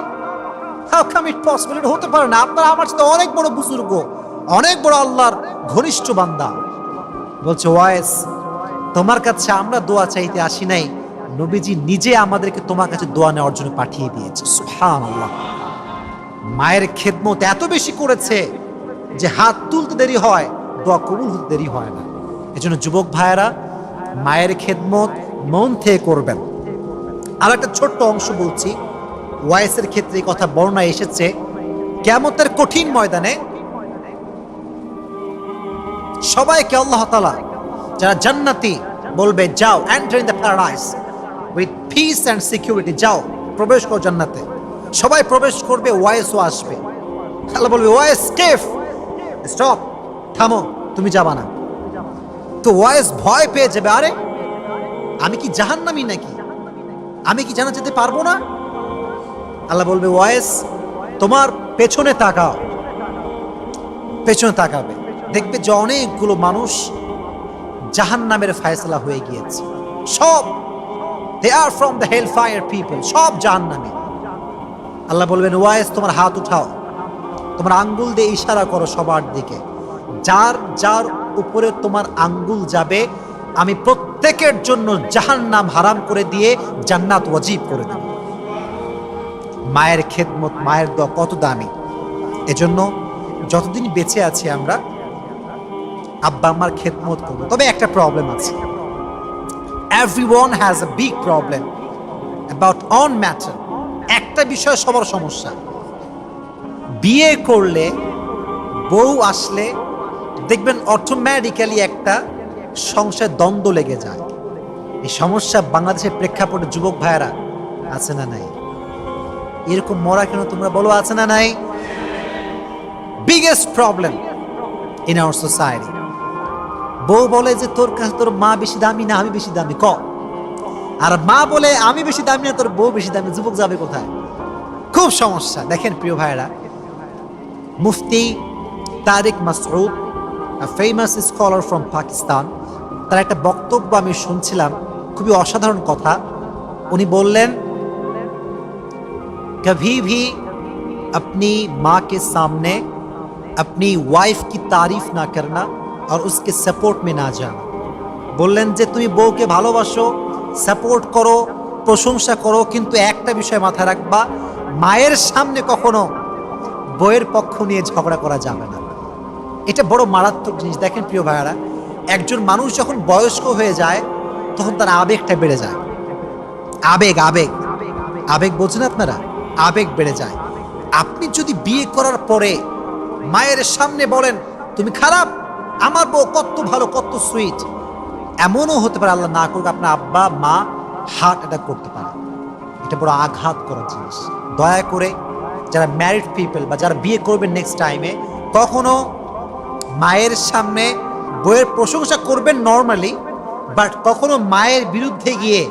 হাউ কাম ইট পসিবল? এটা হতে পারে না। আপনারা আমার সাথে অনেক বড় বুজুর্গ, অনেক বড় আল্লাহর ঘনিষ্ঠ বান্দা, বলছে ওয়াইস তোমার কাছে আমরা দোয়া চাইতে আসি নাই, নবীজি নিজে আমাদেরকে তোমার কাছে দোয়া নেওয়ার জন্য পাঠিয়ে দিয়েছে। সুবহানাল্লাহ। মায়ের খেদমত এত বেশি করেছে যে হাত তুলতে দেরি হয়, দোয়া কবুল হতে দেরি হয় না। এজন্য যুবক ভাইয়েরা মায়ের খেদমত মন থেকে করবেন। আর একটা ছোট্ট অংশ বলছি, ওয়াইসের ক্ষেত্রে এই কথা বর্ণনা এসেছে, কিয়ামতের কঠিন ময়দানে সবাইকে আল্লাহ তাআলা যারা জান্নাতি বলবে যাও enter in the paradise with piece and security, যাও প্রবেশ করো জান্নাতে। সবাই প্রবেশ করবে, ওয়াইসও আসবে। আল্লাহ বলবে ওয়াইস কেফ, স্টপ, থামো, তুমি যাবা না। তো ওয়াইস ভয় পেয়ে যাবে, আরে আমি কি জাহান্নামী নাকি, আমি কি জান্নাতে যেতে পারবো না? আল্লাহ বলবে ওয়াইস তোমার পেছনে তাকাও। পেছনে তাকাবে, দেখবে যে অনেকগুলো মানুষ জাহান্নামের ফয়সালা হয়ে গিয়েছে। সব they are from the hell fire people, সব জাহান্নামী। আল্লাহ বলবেন ওয়াইস তোমার হাত উঠাও, তোমার আঙ্গুল দিয়ে ইশারা করো সবার দিকে, যার যার উপরে তোমার আঙ্গুল যাবে আমি প্রত্যেকের জন্য জাহান্নাম হারাম করে দিয়ে জান্নাত ওয়াজিব করে দেব। মায়ের খেদমত, মায়ের দোয়া কত দামি। এজন্য যতদিন বেঁচে আছি আমরা আব্বা আম্মার খেদমত করবো। তবে একটা প্রবলেম আছে, everyone has a big problem about one matter। একটা বিষয় সবার সমস্যা, বিয়ে করলে বউ আসলে দেখবেন অটোমেটিক্যালি একটা সংসার দ্বন্দ্ব লেগে যায়। এই সমস্যা বাংলাদেশের প্রেক্ষাপটে যুবক ভাইয়েরা আছে না নাই? এরকম মরা কেন তোমরা বলো, আছে না নাই? Biggest problem in our society. বউ বলে যে তোর কাছে তোর মা বেশি দামি না আমি বেশি দামি, ক। আর মা বলে আমি বেশি দামি না তোর বউ বেশি দামি, যুবক যাবে কোথায়? খুব সমস্যা। দেখেন প্রিয় ভাইরা, মুফতি তারিক Masud, a famous scholar from Pakistan, তার একটা বক্তব্য আমি শুনছিলাম, খুবই অসাধারণ কথা। উনি বললেন कभी भी अपनी माँ के सामने अपनी वाइफ की तारीफ ना करना और उसके सपोर्ट में ना जाना। বললেন যে তুমি বউকে ভালোবাসো, সাপোর্ট করো, প্রশংসা করো, কিন্তু একটা বিষয় মাথায় রাখবা, মায়ের সামনে কখনো বউয়ের পক্ষ নিয়ে ঝগড়া করা যাবে না। এটা বড় মারাত্মক জিনিস। দেখেন প্রিয় ভাইয়ারা, একজন মানুষ যখন বয়স্ক হয়ে যায় তখন তার আবেগটা বেড়ে যায়। আবেগ আবেগ আবেগ বোঝেন আপনারা? আবেগ বেড়ে যায়। আপনি যদি বিয়ে করার পরে মায়ের সামনে বলেন তুমি খারাপ, আমার বউ কত ভালো, কত সুইট, এমনও হতে পারে আল্লাহ না করুক আপনার আব্বা মা হার্ট অ্যাটাক করতে পারে। এটা বড় আঘাত করার জিনিস। দয়া করে যারা ম্যারিড পিপল বা যারা বিয়ে করবেন নেক্সট টাইমে, কখনো মায়ের সামনে বইয়ের প্রশংসা করবেন নর্মালি, বাট কখনো মায়ের বিরুদ্ধে গিয়ে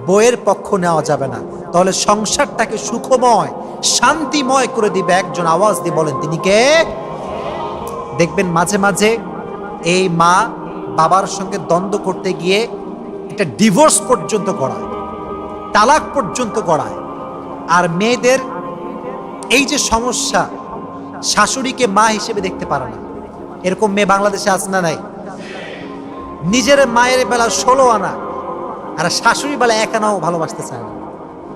বইয়ের পক্ষ নেওয়া যাবে না। তাহলে সংসারটাকে সুখময় শান্তিময় করে দিবে একজন। আওয়াজ দিয়ে বলেন তিনি কে? দেখবেন মাঝে মাঝে এই মা বাবার সঙ্গে দ্বন্দ্ব করতে গিয়ে এটা ডিভোর্স পর্যন্ত করায়, তালাক পর্যন্ত করায়। আর মেয়েদের এই যে সমস্যা, শাশুড়িকে মা হিসেবে দেখতে পারে না, এরকম মেয়ে বাংলাদেশে আছে না নাই? নিজের মায়ের বেলা 16 আনা আর শাশুড়ি বেলা 1 আনাও ভালোবাসতে চায় না।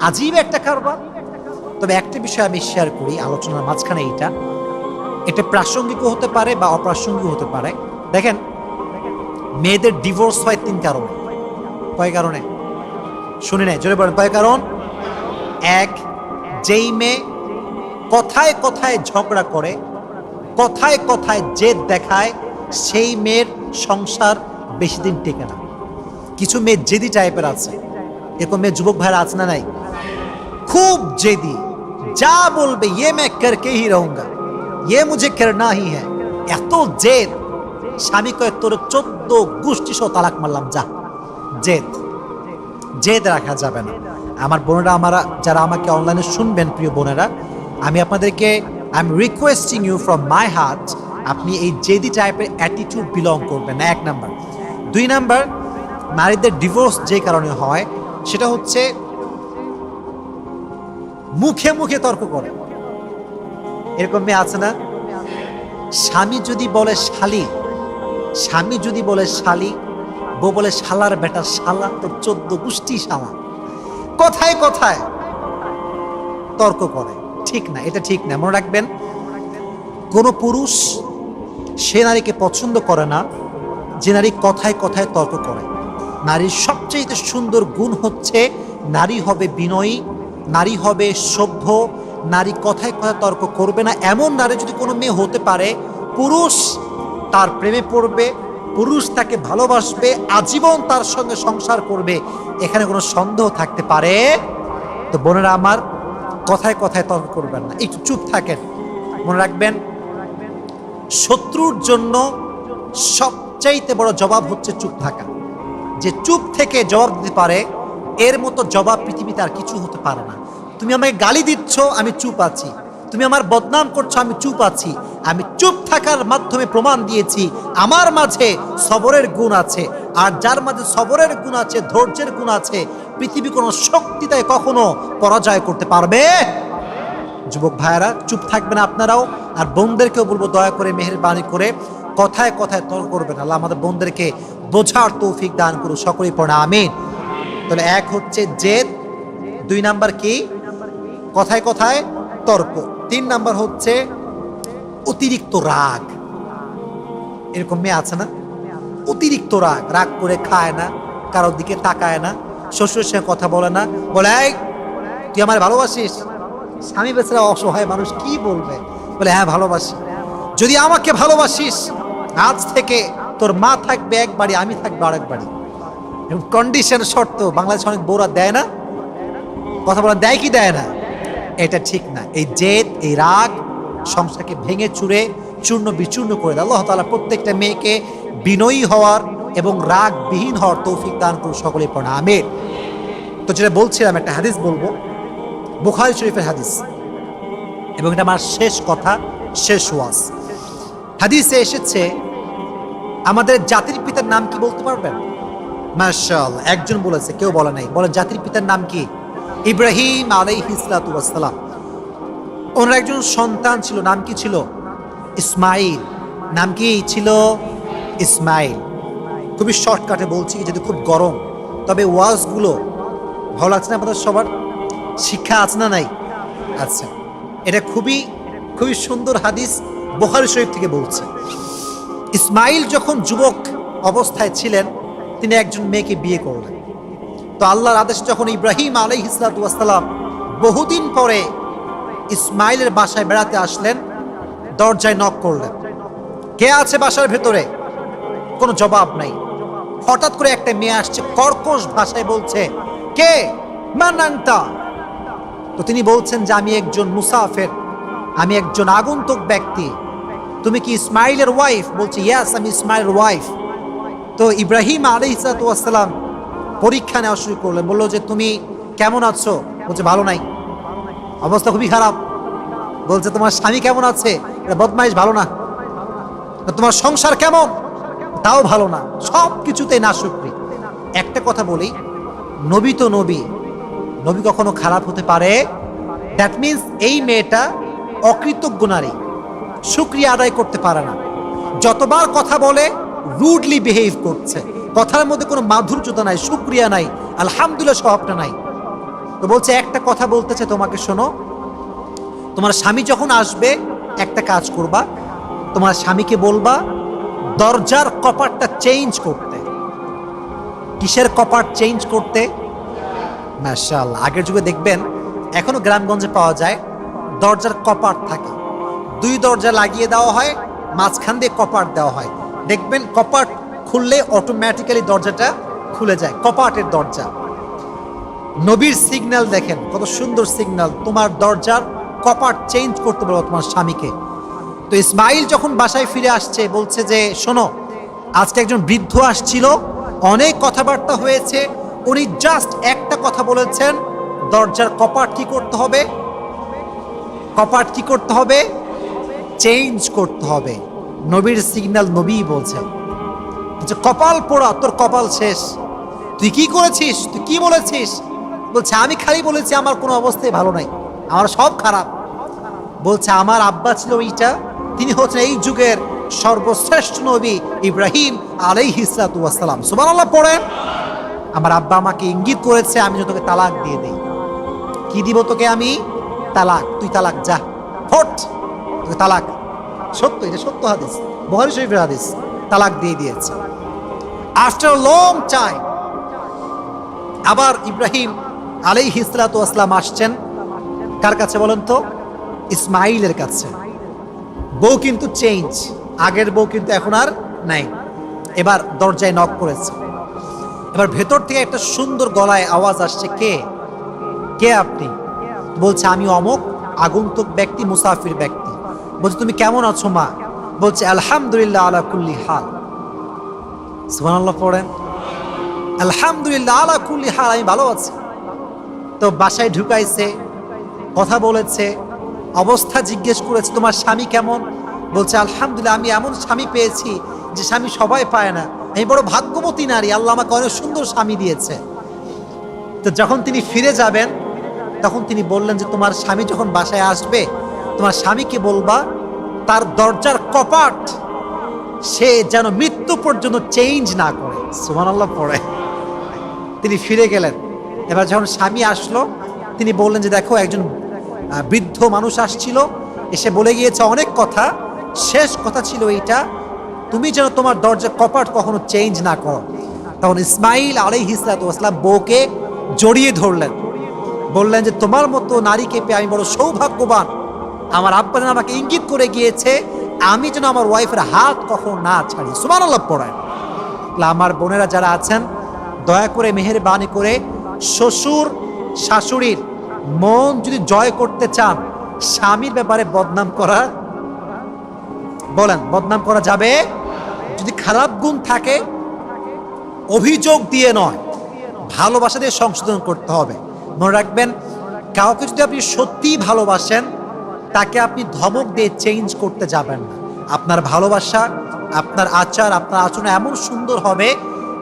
আজীব একটা কারবার। তবে একটা বিষয় আমি শেয়ার করি আলোচনার মাঝখানে, এটা প্রাসঙ্গিকও হতে পারে বা অপ্রাসঙ্গিক হতে পারে। দেখেন, মেয়েদের ডিভোর্স হয় 3 কারণে। কয় কারণে? শুনে নেই, জোরে বলেন কয় কারণ? 1, যেই মেয়ে কথায় কথায় ঝগড়া করে, কথায় কথায় জেদ দেখায়, সেই মেয়ের সংসার বেশি দিন টেকে না। কিছু মেয়ে জেদি টাইপের আছে, এরকম মেয়ে যুবক ভাইরা আছে না নাই? খুব জেদি, যা বলবে ইয়ে মে করকে হি রহুঙ্গা, ইয়ে মুঝে করনা হি হ্যায়। এত জেদ, স্বামী কয় তোর 14 গোষ্ঠী সহ তালাক মারলাম, যা। জেদ জেদ রাখা যাবে না। আমার বোনেরা, যারা আমাকে অনলাইনে শুনবেন, প্রিয় বোনেরা, আমি আপনাদেরকে I am requesting you from my heart, আপনি এই জেদি টাইপের অ্যাটিটিউড বিলং করবেন না, 1 নাম্বার। 2 নাম্বার, নারীদের ডিভোর্স যে কারণে হয় সেটা হচ্ছে মুখে মুখে তর্ক করে। এরকম মেয়ে আছে না? স্বামী যদি বলে শালি, স্বামী যদি বলে শালি, বউ বলে শালার বেটা, শালা তোর 14 গোষ্ঠী শালা, কথায় কথায় তর্ক করে। ঠিক না, এটা ঠিক না। মনে রাখবেন, কোন পুরুষ সে নারীকে পছন্দ করে না যে নারী কথায় কথায় তর্ক করে। নারীর সবচেয়ে সুন্দর গুণ হচ্ছে নারী হবে বিনয়ী, নারী হবে সভ্য, নারী কথায় কথায় তর্ক করবে না। এমন নারী যদি কোনো মেয়ে হতে পারে, পুরুষ তার প্রেমে পড়বে, পুরুষ তাকে ভালোবাসবে, আজীবন তার সঙ্গে সংসার করবে, এখানে কোনো সন্দেহ থাকতে পারে? তো বোনেরা আমার, কথায় কথায় তর্ক করবেন না, একটু চুপ থাকেন। মনে রাখবেন, শত্রুর জন্য সবচাইতে বড় জবাব হচ্ছে চুপ থাকা। যে চুপ থেকে জবাব দিতে পারে, এর মতো জবাব পৃথিবীতে আর কিছু হতে পারে না। তুমি আমাকে গালি দিচ্ছ, আমি চুপ আছি। তুমি আমার বদনাম করছো, আমি চুপ আছি। আমি চুপ থাকার মাধ্যমে প্রমাণ দিয়েছি আমার মাঝে সবরের গুণ আছে। আর যার মাঝে সবরের গুণ আছে, ধৈর্যের গুণ আছে, পৃথিবী কোনো শক্তি তাই কখনো পরাজয় করতে পারবে? যুবক ভাইয়েরা, চুপ থাকবেন আপনারাও। আর বোনদেরকেও বলবো, দয়া করে মেহেরবানি করে কথায় কথায় তর্ক করবেন। আল্লাহ আমাদের বোনদেরকে বোঝার তৌফিক দান করুন, সকলেই পড়া আমিন। তাহলে এক হচ্ছে জেদ, 2 নাম্বার কি? কথায় কথায় তর্ক। 3 নাম্বার হচ্ছে অতিরিক্ত রাগ। এরকম মেয়ে আছে না, অতিরিক্ত রাগ, রাগ করে খায় না, কারোর দিকে তাকায় না, শ্বশুরের সঙ্গে কথা বলে না, বলে এই তুই আমার ভালোবাসিস? স্বামী বেচারা অসহায় মানুষ, কি বলবে? বলে হ্যাঁ ভালোবাসি। যদি আমাকে ভালোবাসিস, আজ থেকে তোর মা থাকবে এক বাড়ি, আমি থাকবো আরেক বাড়ি। কন্ডিশন, শর্ত। বাংলাদেশে অনেক বউরা দেয় না, কথা বলা দেয় কি দেয় না? এটা ঠিক না। এই জেদ, এই রাগ সংসারকে ভেঙে চুরে চূর্ণ বিচূর্ণ করে দেয়। আল্লাহ তাআলা প্রত্যেকটা মেয়েকে বিনয়ী হওয়ার এবং রাগবিহীন হওয়ার তৌফিক দান করুন, সকলেই পড়া আমিন। তো যেটা বলছিলাম, একটা হাদিস বলবো, বুখারী শরীফের হাদিস, এবং এটা আমার শেষ কথা, শেষ ওয়াজ। হাদিসে এসেছে, আমাদের জাতির পিতার নাম কি বলতে পারবেন? মাশাআল্লাহ, একজন বলেছে, কেউ বলে নাই। বলে জাতির পিতার নাম কি? ইব্রাহিম আলাইহিস সালাতু ওয়াস সালাম। ওনার একজন সন্তান ছিল, নাম কি ছিল? ইসমাইল। নাম কি ছিল? ইসমাইল। খুবই শর্টকাটে বলছি, যেহেতু খুব গরম, তবে ওয়াজগুলো ভালো লাগছে না আপনাদের সবার? শিক্ষা আছে না নাই? আচ্ছা, এটা খুবই খুবই সুন্দর হাদিস, বুখারী শরীফ থেকে বলছে। ইসমাইল যখন যুবক অবস্থায় ছিলেন, তিনি একজন মেয়েকে বিয়ে করলেন। তো আল্লাহর আদেশ, যখন ইব্রাহিম আলাইহিস সালাতু ওয়াস সালাম বহুদিন পরে ইসমাইলের বাসায় বেড়াতে আসলেন, দরজায় নক করলেন। কে আছে বাসার ভেতরে? কোনো জবাব নাই। হঠাৎ করে একটা মেয়ে আসছে, কর্কশ ভাষায় বলছে, কে? মান আনতা? তো তিনি বলছেন যে আমি একজন মুসাফির, আমি একজন আগন্তুক ব্যক্তি। তুমি কি ইসমাইলের ওয়াইফ? বলছে ইয়াস, আমি ইসমাইলের ওয়াইফ। তো ইব্রাহিম আলাইহিস সালাতু ওয়াস সালাম পরীক্ষা নেওয়া শুরু করলেন। বললো যে তুমি কেমন আছো? বলছে ভালো নাই, অবস্থা খুবই খারাপ। বলছে তোমার স্বামী কেমন আছে? বদমাইশ, ভালো না। তোমার সংসার কেমন? তাও ভালো না, সব কিছুতে নাশুকরি। একটা কথা বলি, নবী তো নবী, নবী কখনো খারাপ হতে পারে? দ্যাট মিনস এই মেয়েটা অকৃতজ্ঞ নারী, শুকরিয়া আদায় করতে পারে না। যতবার কথা বলে রুডলি বিহেভ করছে, কথার মধ্যে কোনো মাধুর্যতা নাই, শুকরিয়া নাই, আলহামদুলিল্লাহ স্বভাবটা নাই। তো বলছে একটা কথা বলতেছে তোমাকে, শোনো, তোমার স্বামী যখন আসবে একটা কাজ করবা, তোমার স্বামীকে বলবা দরজার কপাটটা চেঞ্জ করতে। কিসের কপাট চেঞ্জ করতে? মাশাআল্লাহ, আগের যুগে দেখবেন, এখনো গ্রামগঞ্জে পাওয়া যায়, দরজার কপাট থাকে, 2 দরজা লাগিয়ে দেওয়া হয়, মাঝখান দিয়ে কপাট দেওয়া হয়। দেখবেন কপাট খুললে অটোমেটিক্যালি দরজাটা খুলে যায়, কপাটের দরজা। নবীর সিগন্যাল দেখেন, কত সুন্দর সিগন্যাল, তোমার দরজার কপাট চেঞ্জ করতে বলো তোমার স্বামীকে। তো ইসমাইল যখন বাসায় ফিরে আসছে, বলছে যে শোনো, আজকে একজন বৃদ্ধ আসছিল, অনেক কথাবার্তা হয়েছে, উনি জাস্ট একটা কথা বলেছেন, দরজার কপাট কি করতে হবে? কপাট কি করতে হবে? চেঞ্জ করতে হবে। নবীর সিগন্যাল নবী বলছে যে কপাল পোড়া, তোর কপাল শেষ। তুই কি করেছিস? তুই কি বলেছিস? বলছে আমি খালি বলেছি আমার কোনো অবস্থায় ভালো নাই, আমার সব খারাপ। বলছে আমার আব্বা ছিল এইটা, তিনি হচ্ছেন এই যুগের সর্বশ্রেষ্ঠ নবী ইব্রাহিম আলাইহিস সালাতু ওয়াস সালাম। সুবহানাল্লাহ পড়েন। আমার আব্বা আমাকে ইঙ্গিত করেছে আমি যেন তোকে তালাক দিয়ে দেই। কি দিব তোকে আমি? তালাক। তুই তালাক যা, ফট, তোকে তালাক। সত্য, এটা সত্য হাদিস, বুখারী শরীফের হাদিস। তালাক দিয়ে দিয়েছে। আফটার লং টাইম আবার ইব্রাহিম আলাইহিস সালাতু ওয়াস সালাম আসছেন কার কাছে বলেন তো? ইসমাইলের কাছে। বউ কিন্তু চেঞ্জ, আগের বউ কিন্তু এখন আর নাই। এবার দরজায় নক করেছে। এবার ভেতর থেকে একটা সুন্দর গলায় আওয়াজ আসছে, কে? কে আপনি? বলছে আমি অমুক আগন্তুক ব্যক্তি, মুসাফির ব্যক্তি। বলছে তুমি কেমন আছো মা? বলছে আলহামদুলিল্লাহ আলা কুল্লি হাল। সুবহানাল্লাহ পড়েন। আলহামদুলিল্লাহ আলা কুল্লি হাল, আমি ভালো আছি। তো বাসায় ঢুকাইছে, কথা বলেছে, অবস্থা জিজ্ঞেস করেছে তোমার স্বামী কেমন? বলছে আলহামদুলিল্লাহ, আমি এমন স্বামী পেয়েছি যে স্বামী সবাই পায় না, আমি বড় ভাগ্যবতী নারী, আল্লাহ আমাকে অনেক সুন্দর স্বামী দিয়েছে। তো যখন তিনি ফিরে যাবেন তখন তিনি বললেন যে তোমার স্বামী যখন বাসায় আসবে তোমার স্বামীকে বলবা তার দরজার কপাট সে যেন মৃত্যু পর্যন্ত চেঞ্জ না করে। সুবহানাল্লাহ পড়ে। তিনি ফিরে গেলেন। এবার যখন স্বামী আসলো তিনি বললেন যে দেখো একজন বৃদ্ধ মানুষ আসছিল, এসে বলে গিয়েছে অনেক কথা, শেষ কথা ছিল এইটা, তুমি যেন তোমার দরজার কপাট কখনো চেঞ্জ না করো। তখন ইসমাইল আলাইহিস সালাতু ওয়াস সালাম বউকে জড়িয়ে ধরলেন, বললেন যে তোমার মতো নারীকে পেয়ে আমি বড় সৌভাগ্যবান। আমার আব্বা যেন আমাকে ইঙ্গিত করে গিয়েছে আমি যেন আমার ওয়াইফের হাত কখনো না ছাড়ি। সুবহানাল্লাহ পড়েন। আমার বোনেরা যারা আছেন দয়া করে মেহেরবানি করে শ্বশুর শাশুড়ির মন যদি জয় করতে চান, স্বামীর ব্যাপারে বদনাম করা, বলেন বদনাম করা যাবে? যদি খারাপ গুণ থাকে অভিযোগ দিয়ে নয়, ভালোবাসা দিয়ে সংশোধন করতে হবে। মনে রাখবেন, কাউকে যদি আপনি সত্যিই ভালোবাসেন তাকে আপনি ধমক দিয়ে চেঞ্জ করতে যাবেন না। আপনার ভালোবাসা, আপনার আচার, আপনার আচরণ এমন সুন্দর হবে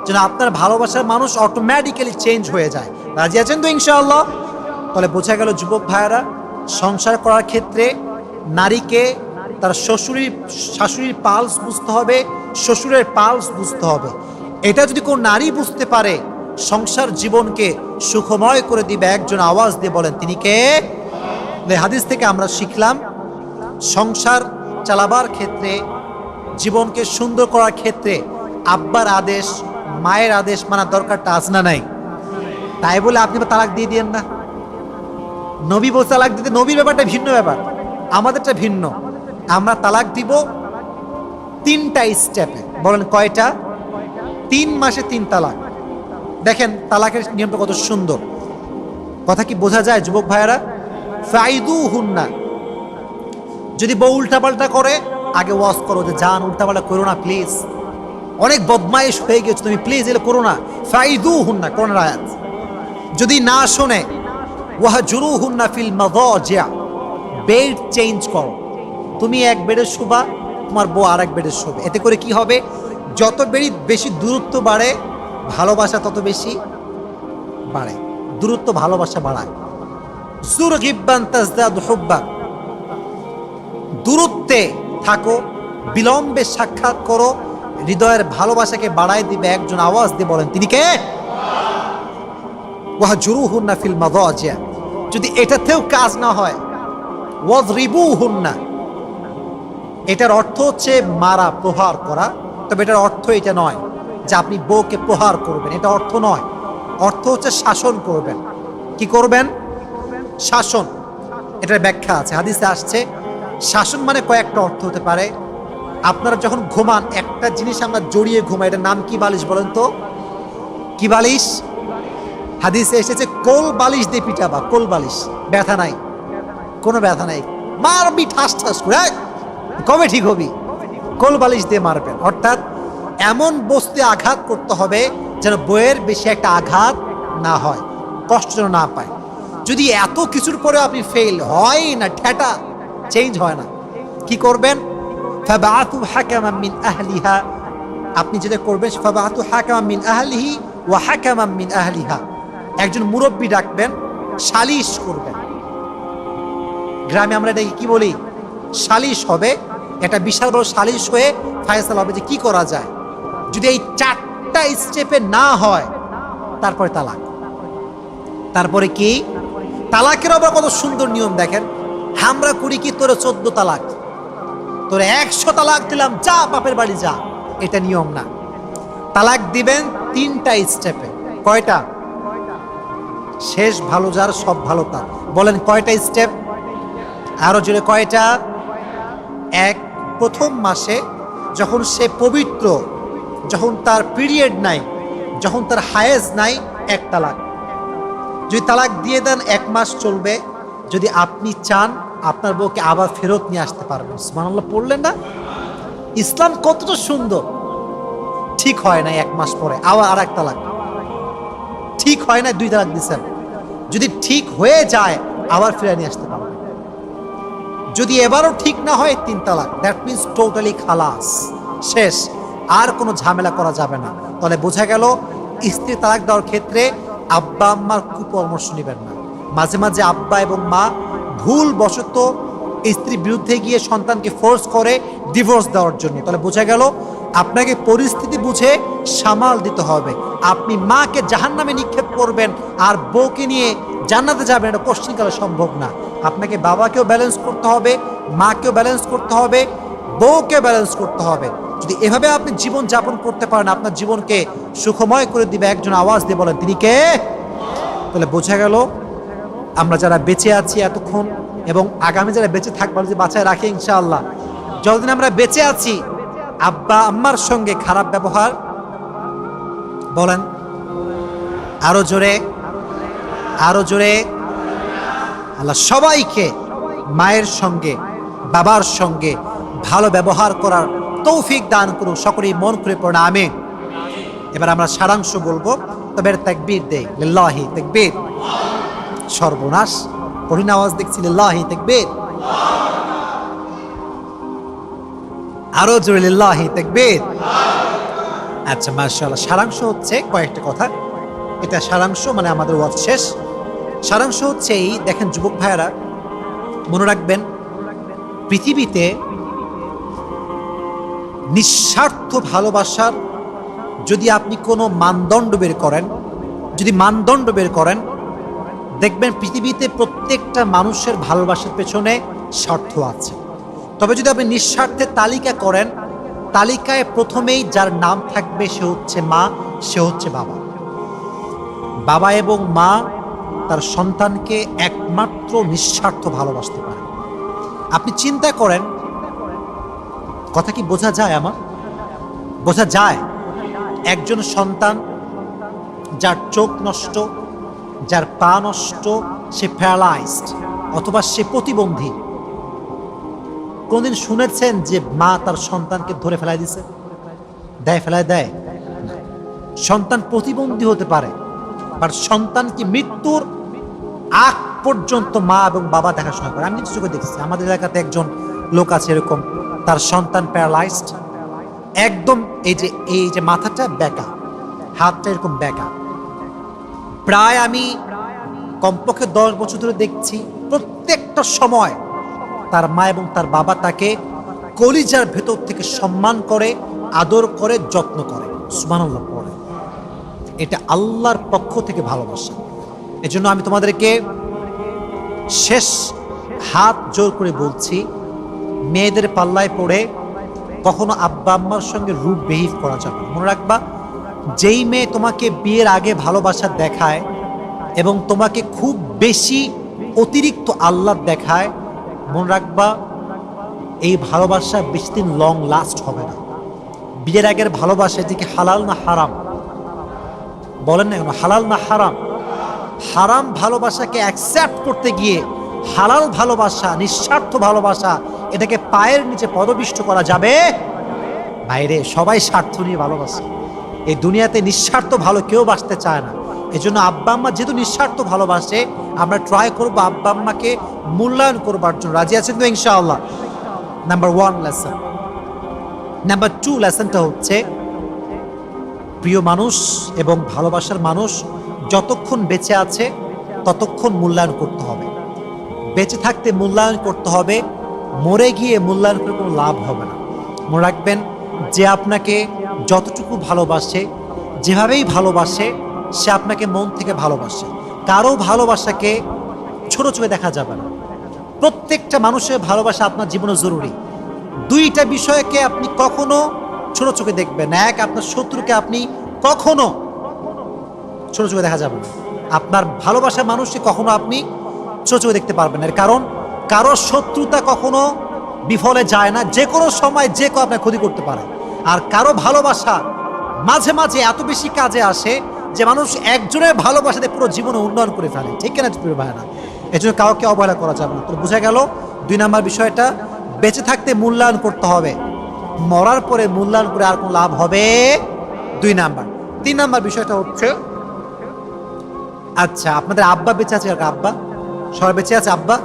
যেন আপনার ভালোবাসার মানুষ অটোমেটিক্যালি চেঞ্জ হয়ে যায়। রাজি আছেন তো ইনশাআল্লাহ? তাহলে বোঝা গেল যুবক ভাইয়েরা, সংসার করার ক্ষেত্রে নারীকে তার শাশুড়ির পালস বুঝতে হবে, শ্বশুরের পালস বুঝতে হবে। এটা যদি কোন নারী বুঝতে পারে সংসার জীবনকে সুখময় করে দিবে। একজন আওয়াজ দিয়ে বলেন তিনি কে? হাদিস থেকে আমরা শিখলাম সংসার চালাবার ক্ষেত্রে, জীবনকে সুন্দর করার ক্ষেত্রে আব্বার আদেশ, মায়ের আদেশ মানা দরকারটা আছে না নাই? তাই বলে আপনি তালাক দিয়ে দিয়েন না। নবী বলছে তালাক দিতে, নবীর ব্যাপারটা ভিন্ন ব্যাপার, আমাদেরটা ভিন্ন। আমরা তালাক দিব 3টা স্টেপে। বলেন কয়টা? 3 মাসে 3 তালাক। দেখেন তালাকের নিয়মটা কত সুন্দর। কথা কি বোঝা যায় যুবক ভাইয়েরা? ফাইদুহুন্না, যদি বউ উল্টাপাল্টা করে আগে ওয়াজ করো যে জান উল্টাপাল্টা করো না প্লিজ, অনেক বদমাইশ হয়ে গেছো তুমি, প্লিজ এগুলো করো না। ফাইদুহুন্না কোরআনের আয়াত। যদি না শোনে ওয়াহজুরুহুন্না ফিল মাযাজিআ, বেড চেঞ্জ করো। তুমি এক বেডে শোবা, তোমার বউ আর এক বেডে শোবে। এতে করে কি হবে? যত বেশি দূরত্ব বাড়ে ভালোবাসা তত বেশি বাড়ে। দূরত্ব ভালোবাসা বাড়ায়। জুর গিব্বান তাজদাদু হুব্বান, দূরত্বে থাকো, বিলম্বে সাক্ষাৎ করো, হৃদয়ের ভালোবাসাকে বাড়ায় দিবে। একজন আওয়াজ দিয়ে বলেন তিনি কে? ওয়াহজুরুহুন্না ফিল মাযাজিআ। যদি এটাতেও কাজ না হয় ওয়াযরিবুহুন্না, এটার অর্থ হচ্ছে মারা, প্রহার করা। তবে এটার অর্থ এটা নয় যে আপনি বউকে প্রহার করবেন, এটা অর্থ নয়। অর্থ হচ্ছে শাসন করবেন। কি করবেন? শাসন। এটার ব্যাখ্যা আছে, হাদিসে আসছে। শাসন মানে কয়েকটা অর্থ হতে পারে। আপনারা যখন ঘুমান একটা জিনিস আমরা জড়িয়ে ঘুমাই, এটার নাম কি বালিশ বলেন তো? কি বালিশ? হাদিসে এসেছে কোল বালিশ দিয়ে পিটাবা। কোল বালিশ, ব্যথা নাই, কোনো ব্যথা নাই, মারবি ঠাস ঠাস করে, কবে ঠিক হবি? কোল বালিশ দিয়ে মারবেন। অর্থাৎ এমন বস্তুতে আঘাত করতে হবে যেন বইয়ের বেশি একটা আঘাত না হয়, কষ্ট যেন না পায়। যদি এত কিছুর পরে আপনি ফেল হয় না, ঠেটা চেঞ্জ হয় না, কি করবেন? ফাবাআতু হাকামান মিন আহলিহা, আপনি যেটা করবেন ফাবাআতু হাকামান মিন আহলিহি ওয়া হাকামান মিন আহলিহা, একজন মুরব্বি ডাকবেন, সালিশ করবেন। গ্রামে আমরা এটাকে কি বলি? সালিশ হবে। এটা বিশাল বড় সালিশ হয়ে ফায়সালা হবে যে কি করা যায়। যদি এই 4টা স্টেপে না হয় তারপরে তালাক। তারপরে কি তালাকের আবার কত সুন্দর নিয়ম দেখেন। আমরা করি কি তোরে 14 তালাক, তোরে 100 তালাক দিলাম, যা বাপের বাড়ি যা, এটা নিয়ম না। তালাক দিবেন 3টা স্টেপে। কয়টা? শেষ ভালো যার সব ভালো তার। বলেন কয়টা স্টেপ? আরো জোরে কয়টা? এক, প্রথম মাসে যখন সে পবিত্র, যখন তার পিরিয়ড নাই, যখন তার হায়েজ নাই, 1 তালাক। যদি তালাক দিয়ে দেন 1 মাস চলবে। যদি আপনি চান আপনার বউকে আবার ফেরত নিয়ে আসতে পারবেন। সুবহানাল্লাহ পড়লেন না? ইসলাম কতটা সুন্দর। ঠিক হয় না 1 মাস পরে আবার আর 1 তালাক, ঠিক হয় না 2 তালাক দিচ্ছেন, যদি ঠিক হয়ে যায় আবার ফিরে নিয়ে আসতে পারবেন। যদি এবারও ঠিক না হয় 3 তালাক, দ্যাট মিনস টোটালি খালাস, শেষ, আর কোনো ঝামেলা করা যাবে না। তাহলে বোঝা গেল স্ত্রী তালাক দেওয়ার ক্ষেত্রে আব্বা আম্মার কুপরামর্শ নেবেন না। মাঝে মাঝে আব্বা এবং মা ভুল বশত স্ত্রীর বিরুদ্ধে গিয়ে সন্তানকে ফোর্স করে ডিভোর্স দেওয়ার জন্য। তাহলে বোঝা গেল আপনাকে পরিস্থিতি বুঝে সামাল দিতে হবে। আপনি মাকে জাহান্নামে নিক্ষেপ করবেন আর বউকে নিয়ে জান্নাতে যাবেন, এটা কোশ্চিনকালে সম্ভব না। আপনাকে বাবাকেও ব্যালেন্স করতে হবে, মাকেও ব্যালেন্স করতে হবে, বউকেও ব্যালেন্স করতে হবে। যদি এভাবে আপনি জীবন যাপন করতে পারেন, আপনার জীবনকে সুখময় করে দিবে একজন। আওয়াজ দিয়ে বলেন তিনি কে? তাহলে বোঝা গেল আমরা যারা বেঁচে আছি এতক্ষণ এবং আগামী যারা বেঁচে থাকবার যে বাঁচায় রাখে ইনশাআল্লাহ, যতদিন আমরা বেঁচে আছি আব্বা আম্মার সঙ্গে খারাপ ব্যবহার, বলেন আরো জোরে, আরো জোরে, আল্লাহ সবাইকে মায়ের সঙ্গে বাবার সঙ্গে ভালো ব্যবহার করার তৌফিক দান করুন। সকলেই মন খুলে পড়ুন আমিন। এবার আমরা সারাংশ বলবো, তবে তাকবীর দেই, লিল্লাহি তাকবীর। সর্বনাশ, কঠিন আওয়াজ দেখছি, লিল্লাহি তাকবীর। আরো জোরে লিল্লাহি তাকবীর। আচ্ছা মাশাআল্লাহ। সারাংশ হচ্ছে কয়েকটা কথা, এটা সারাংশ মানে আমাদের ওয়াজ শেষ। সারাংশ হচ্ছে এই, দেখেন যুবক ভাইয়েরা মনে রাখবেন, পৃথিবীতে নিঃস্বার্থ ভালোবাসার যদি আপনি কোনো মানদণ্ড বের করেন, যদি মানদণ্ড বের করেন, দেখবেন পৃথিবীতে প্রত্যেকটা মানুষের ভালোবাসার পেছনে স্বার্থ আছে। তবে যদি আপনি নিঃস্বার্থের তালিকা করেন, তালিকায় প্রথমেই যার নাম থাকবে সে হচ্ছে মা, সে হচ্ছে বাবা। বাবা এবং মা তার সন্তানকে একমাত্র নিঃস্বার্থ ভালোবাসতে পারে। আপনি চিন্তা করেন, কথা কি বোঝা যায়? আমার বোঝা যায়? একজন সন্তান যার চোখ নষ্ট, যার পা নষ্ট, সে প্যারালাইজড অথবা সে প্রতিবন্ধী, কোনদিন শুনেছেন যে মা তার সন্তানকে ধরে ফেলাই দিছে? দেয়, ফেলায় দেয়? সন্তান প্রতিবন্ধী হতে পারে, বাট সন্তানকে মৃত্যুর আগ পর্যন্ত মা এবং বাবা দেখাশোনা করে। আমি কিছু চোখে দেখেছি, আমাদের এলাকাতে একজন লোক আছে এরকম, তার সন্তান প্যারালাইজড, একদম এই যে মাথাটা বেঁকা, হাতটা এরকম বেঁকা। প্রায় আমি কমপক্ষে 10 বছর ধরে দেখছি, প্রত্যেকটা সময় তার মা এবং তার বাবা তাকে কলিজার ভেতর থেকে সম্মান করে, আদর করে, যত্ন করে। সুবহানাল্লাহ পড়ে। এটা আল্লাহর পক্ষ থেকে ভালোবাসা। এজন্য আমি তোমাদেরকে শেষ হাত জোর করে বলছি, মেয়েদের পাল্লায় পড়ে কখনো আব্বা আম্মার সঙ্গে রূপ বিহেভ করা যাবে না। মনে রাখবা, যেই মেয়ে তোমাকে বিয়ের আগে ভালোবাসা দেখায় এবং তোমাকে খুব বেশি অতিরিক্ত আহ্লাদ দেখায়, মনে রাখবা এই ভালোবাসা বেশি দিন লং লাস্ট হবে না। বিয়ের আগের ভালোবাসা এদিকে হালাল না হারাম? বলেন না কেন হালাল না হারাম? হারাম ভালোবাসাকে অ্যাকসেপ্ট করতে গিয়ে হালাল ভালোবাসা, নিঃস্বার্থ ভালোবাসা, এটাকে পায়ের নিচে পদপিষ্ট করা যাবে? বাইরে সবাই স্বার্থ নিয়ে ভালোবাসে। এই দুনিয়াতে নিঃস্বার্থ ভালো কেউ বাসতে চায় না। এই জন্য আব্বা আম্মা যেহেতু নিঃস্বার্থ ভালোবাসে, আমরা ট্রাই করবো আব্বা আম্মাকে মূল্যায়ন করবার জন্য। রাজি আছেন তো ইনশাআল্লাহ? Number 1 lesson. নাম্বার 2 লেসনটা হচ্ছে, প্রিয় মানুষ এবং ভালোবাসার মানুষ যতক্ষণ বেঁচে আছে ততক্ষণ মূল্যায়ন করতে হবে। বেঁচে থাকতে মূল্যায়ন করতে হবে, মরে গিয়ে মূল্যায়ন করে কোনো লাভ হবে না। মনে রাখবেন, যে আপনাকে যতটুকু ভালোবাসে, যেভাবেই ভালোবাসে, সে আপনাকে মন থেকে ভালোবাসে। কারো ভালোবাসাকে ছোট চোখে দেখা যাবে না। প্রত্যেকটা মানুষের ভালোবাসা আপনার জীবনে জরুরি। দুইটা বিষয়কে আপনি কখনো ছোট চোখে দেখবেন না। এক, আপনার শত্রুকে আপনি কখনো ছোট চোখে দেখা যাবে না। আপনার ভালোবাসার মানুষকে কখনো আপনি ছোট চোখে দেখতে পারবেন না। এর কারণ, কারো শত্রুতা কখনো বিফলে যায় না। যে কোনো সময় যে কেউ আপনার ক্ষতি করতে পারে। আর কারো ভালোবাসা মাঝে মাঝে এত বেশি কাজে আসে যে মানুষ একজনের ভালোবাসাতে পুরো জীবনে উন্নয়ন করে ফেলে। ঠিক কিনা প্রিয় ভাইরা? এই জন্য কাউকে অবহেলা করা যাবে না। তো বোঝা গেল 2 নাম্বার বিষয়টা, বেঁচে থাকতে মূল্যায়ন করতে হবে, মরার পরে মূল্যায়ন করে আর কোনো লাভ হবে 2 নাম্বার। 3 নাম্বার বিষয়টা হচ্ছে, আচ্ছা আপনাদের আব্বা বেঁচে আছে? আব্বা সবার বেঁচে আছে? আব্বা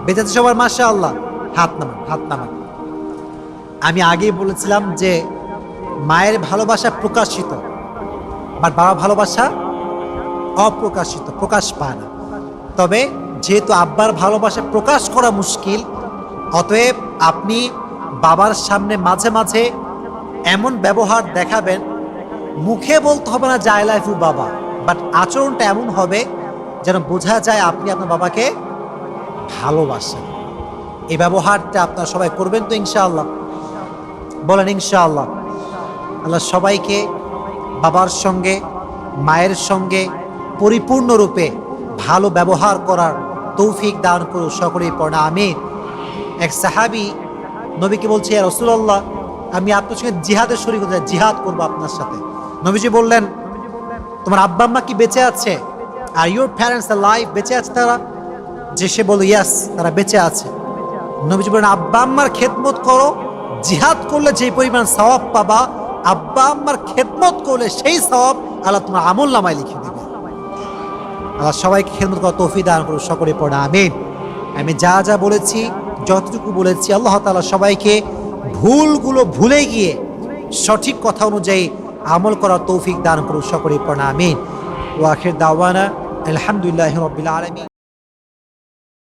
বেঁচে আছে সবার? মাশাআল্লাহ, হাত নামান, হাত নামান। আমি আগেই বলেছিলাম যে মায়ের ভালোবাসা প্রকাশিত, বাট বাবার ভালোবাসা অপ্রকাশিত, প্রকাশ পায় না। তবে যেহেতু আব্বার ভালোবাসা প্রকাশ করা মুশকিল, অতএব আপনি বাবার সামনে মাঝে মাঝে এমন ব্যবহার দেখাবেন, মুখে বলতে হবে না যে আই লাভ ইউ বাবা, বাট আচরণটা এমন হবে যেন বোঝা যায় আপনি আপনার বাবাকে ভালোবাসেন। এই ব্যবহারটা আপনারা সবাই করবেন তো ইনশাআল্লাহ? বলেন ইনশাআল্লাহ। আল্লাহ সবাইকে বাবার সঙ্গে মায়ের সঙ্গে পরিপূর্ণরূপে ভালো ব্যবহার করার তৌফিক দান করুন। সকলেই পড়া আমিন। এক সাহাবী নবীকে বলছে, ইয়া রাসূলুল্লাহ, আমি আপনার সঙ্গে জিহাদের শরীক হতে চাই, জিহাদ করবো আপনার সাথে। নবীজি বললেন, তোমার আব্বা আম্মা কি বেঁচে আছে? আর ইউর প্যারেন্টস লাইফ, বেঁচে আছে তারা? যে সে বলল ইয়াস, তারা বেঁচে আছে। নবীজি বললেন, আব্বা আম্মার খেদমত করো, জিহাদ করলে যে পরিমাণ সওয়াব পাবা, আব্বা আম্মার খেদমত করলে সেই সওয়াব আল্লাহ তোমার আমলনামায় লিখে দেবে। আল্লাহ সবাইকে খেদমত করার তৌফিক দান করুন। সকলে পড়া আমিন। আমি যা যা বলেছি, যতটুকু বলেছি, আল্লাহ তাআলা সবাইকে ভুলগুলো ভুলে গিয়ে সঠিক কথা অনুযায়ী আমল করার তৌফিক দান করুন। সকলে পড়া আমিন। ওয়া আখির দাওয়ানা আলহামদুলিল্লাহি রাব্বিল আলামিন।